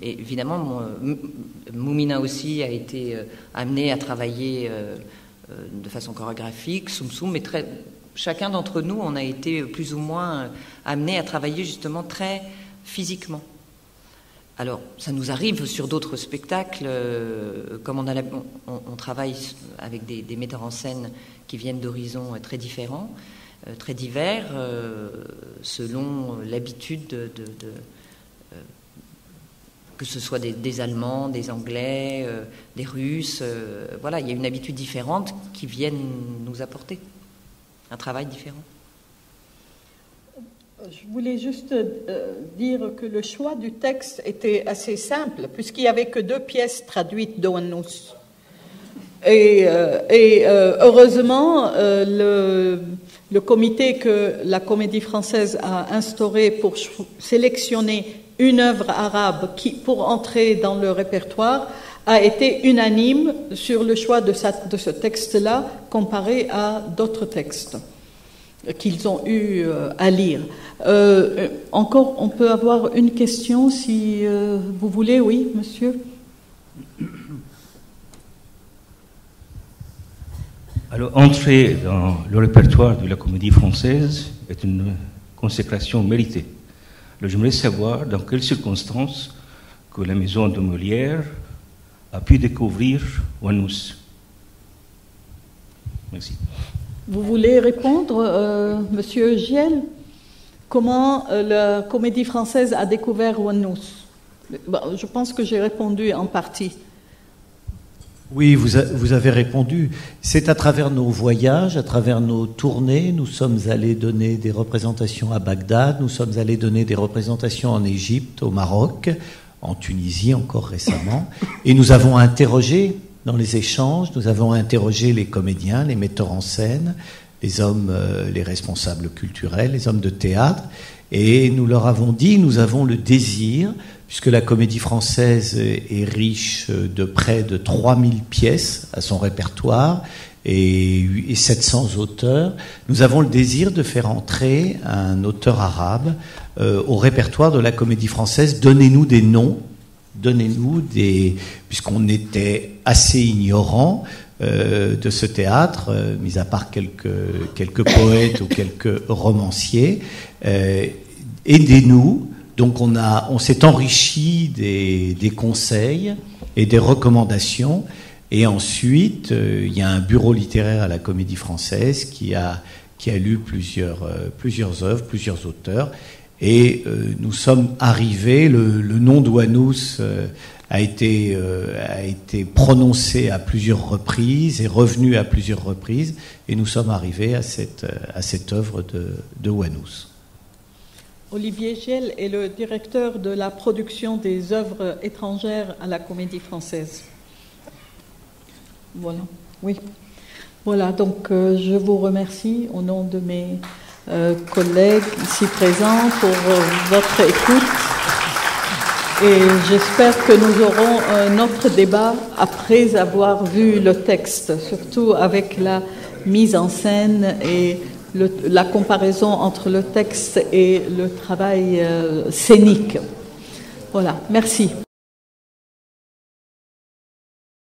évidemment, Moumina aussi a été amenée à travailler de façon chorégraphique, Soum Soum, mais chacun d'entre nous, on a été plus ou moins amenés à travailler justement très physiquement. Alors, ça nous arrive sur d'autres spectacles, comme on travaille avec des metteurs en scène qui viennent d'horizons très différents, très divers, selon l'habitude que ce soit des Allemands, des Anglais, des Russes. Voilà, il y a une habitude différente qui viennent nous apporter un travail différent. Je voulais juste dire que le choix du texte était assez simple, puisqu'il n'y avait que 2 pièces traduites de Wannous. Et heureusement, le comité que la Comédie Française a instauré pour sélectionner une œuvre arabe pour entrer dans le répertoire a été unanime sur le choix de ce texte-là comparé à d'autres textes qu'ils ont eu à lire. Encore, on peut avoir une question si vous voulez. Oui, monsieur. Alors, entrer dans le répertoire de la Comédie Française est une consécration méritée. Alors, j'aimerais savoir dans quelles circonstances que la maison de Molière a pu découvrir Wannous. Merci. Vous voulez répondre, monsieur Giel? Comment la Comédie Française a découvert Wannous? Je pense que j'ai répondu en partie. Oui, vous avez répondu. C'est à travers nos voyages, à travers nos tournées. Nous sommes allés donner des représentations à Bagdad, nous sommes allés donner des représentations en Égypte, au Maroc, en Tunisie encore récemment. Et nous avons interrogé, dans les échanges, nous avons interrogé les comédiens, les metteurs en scène, les hommes, les responsables culturels, les hommes de théâtre. Et nous leur avons dit, nous avons le désir, puisque la Comédie Française est riche de près de 3000 pièces à son répertoire et 700 auteurs. Nous avons le désir de faire entrer un auteur arabe au répertoire de la Comédie Française. Donnez-nous des noms, puisqu'on était assez ignorants de ce théâtre, mis à part quelques poètes ou quelques romanciers. Aidez-nous. Donc on s'est enrichi des conseils et des recommandations. Et ensuite, il y a un bureau littéraire à la Comédie Française qui a lu plusieurs œuvres, plusieurs auteurs. Et nous sommes arrivés, le nom d'Ouanous a été prononcé à plusieurs reprises et revenu à plusieurs reprises. Et nous sommes arrivés à cette œuvre de Ouanous. Olivier Giel est le directeur de la production des œuvres étrangères à la Comédie Française. Voilà, oui. Voilà, donc je vous remercie au nom de mes collègues ici présents pour votre écoute. Et j'espère que nous aurons un autre débat après avoir vu le texte, surtout avec la mise en scène et la comparaison entre le texte et le travail scénique. Voilà, merci.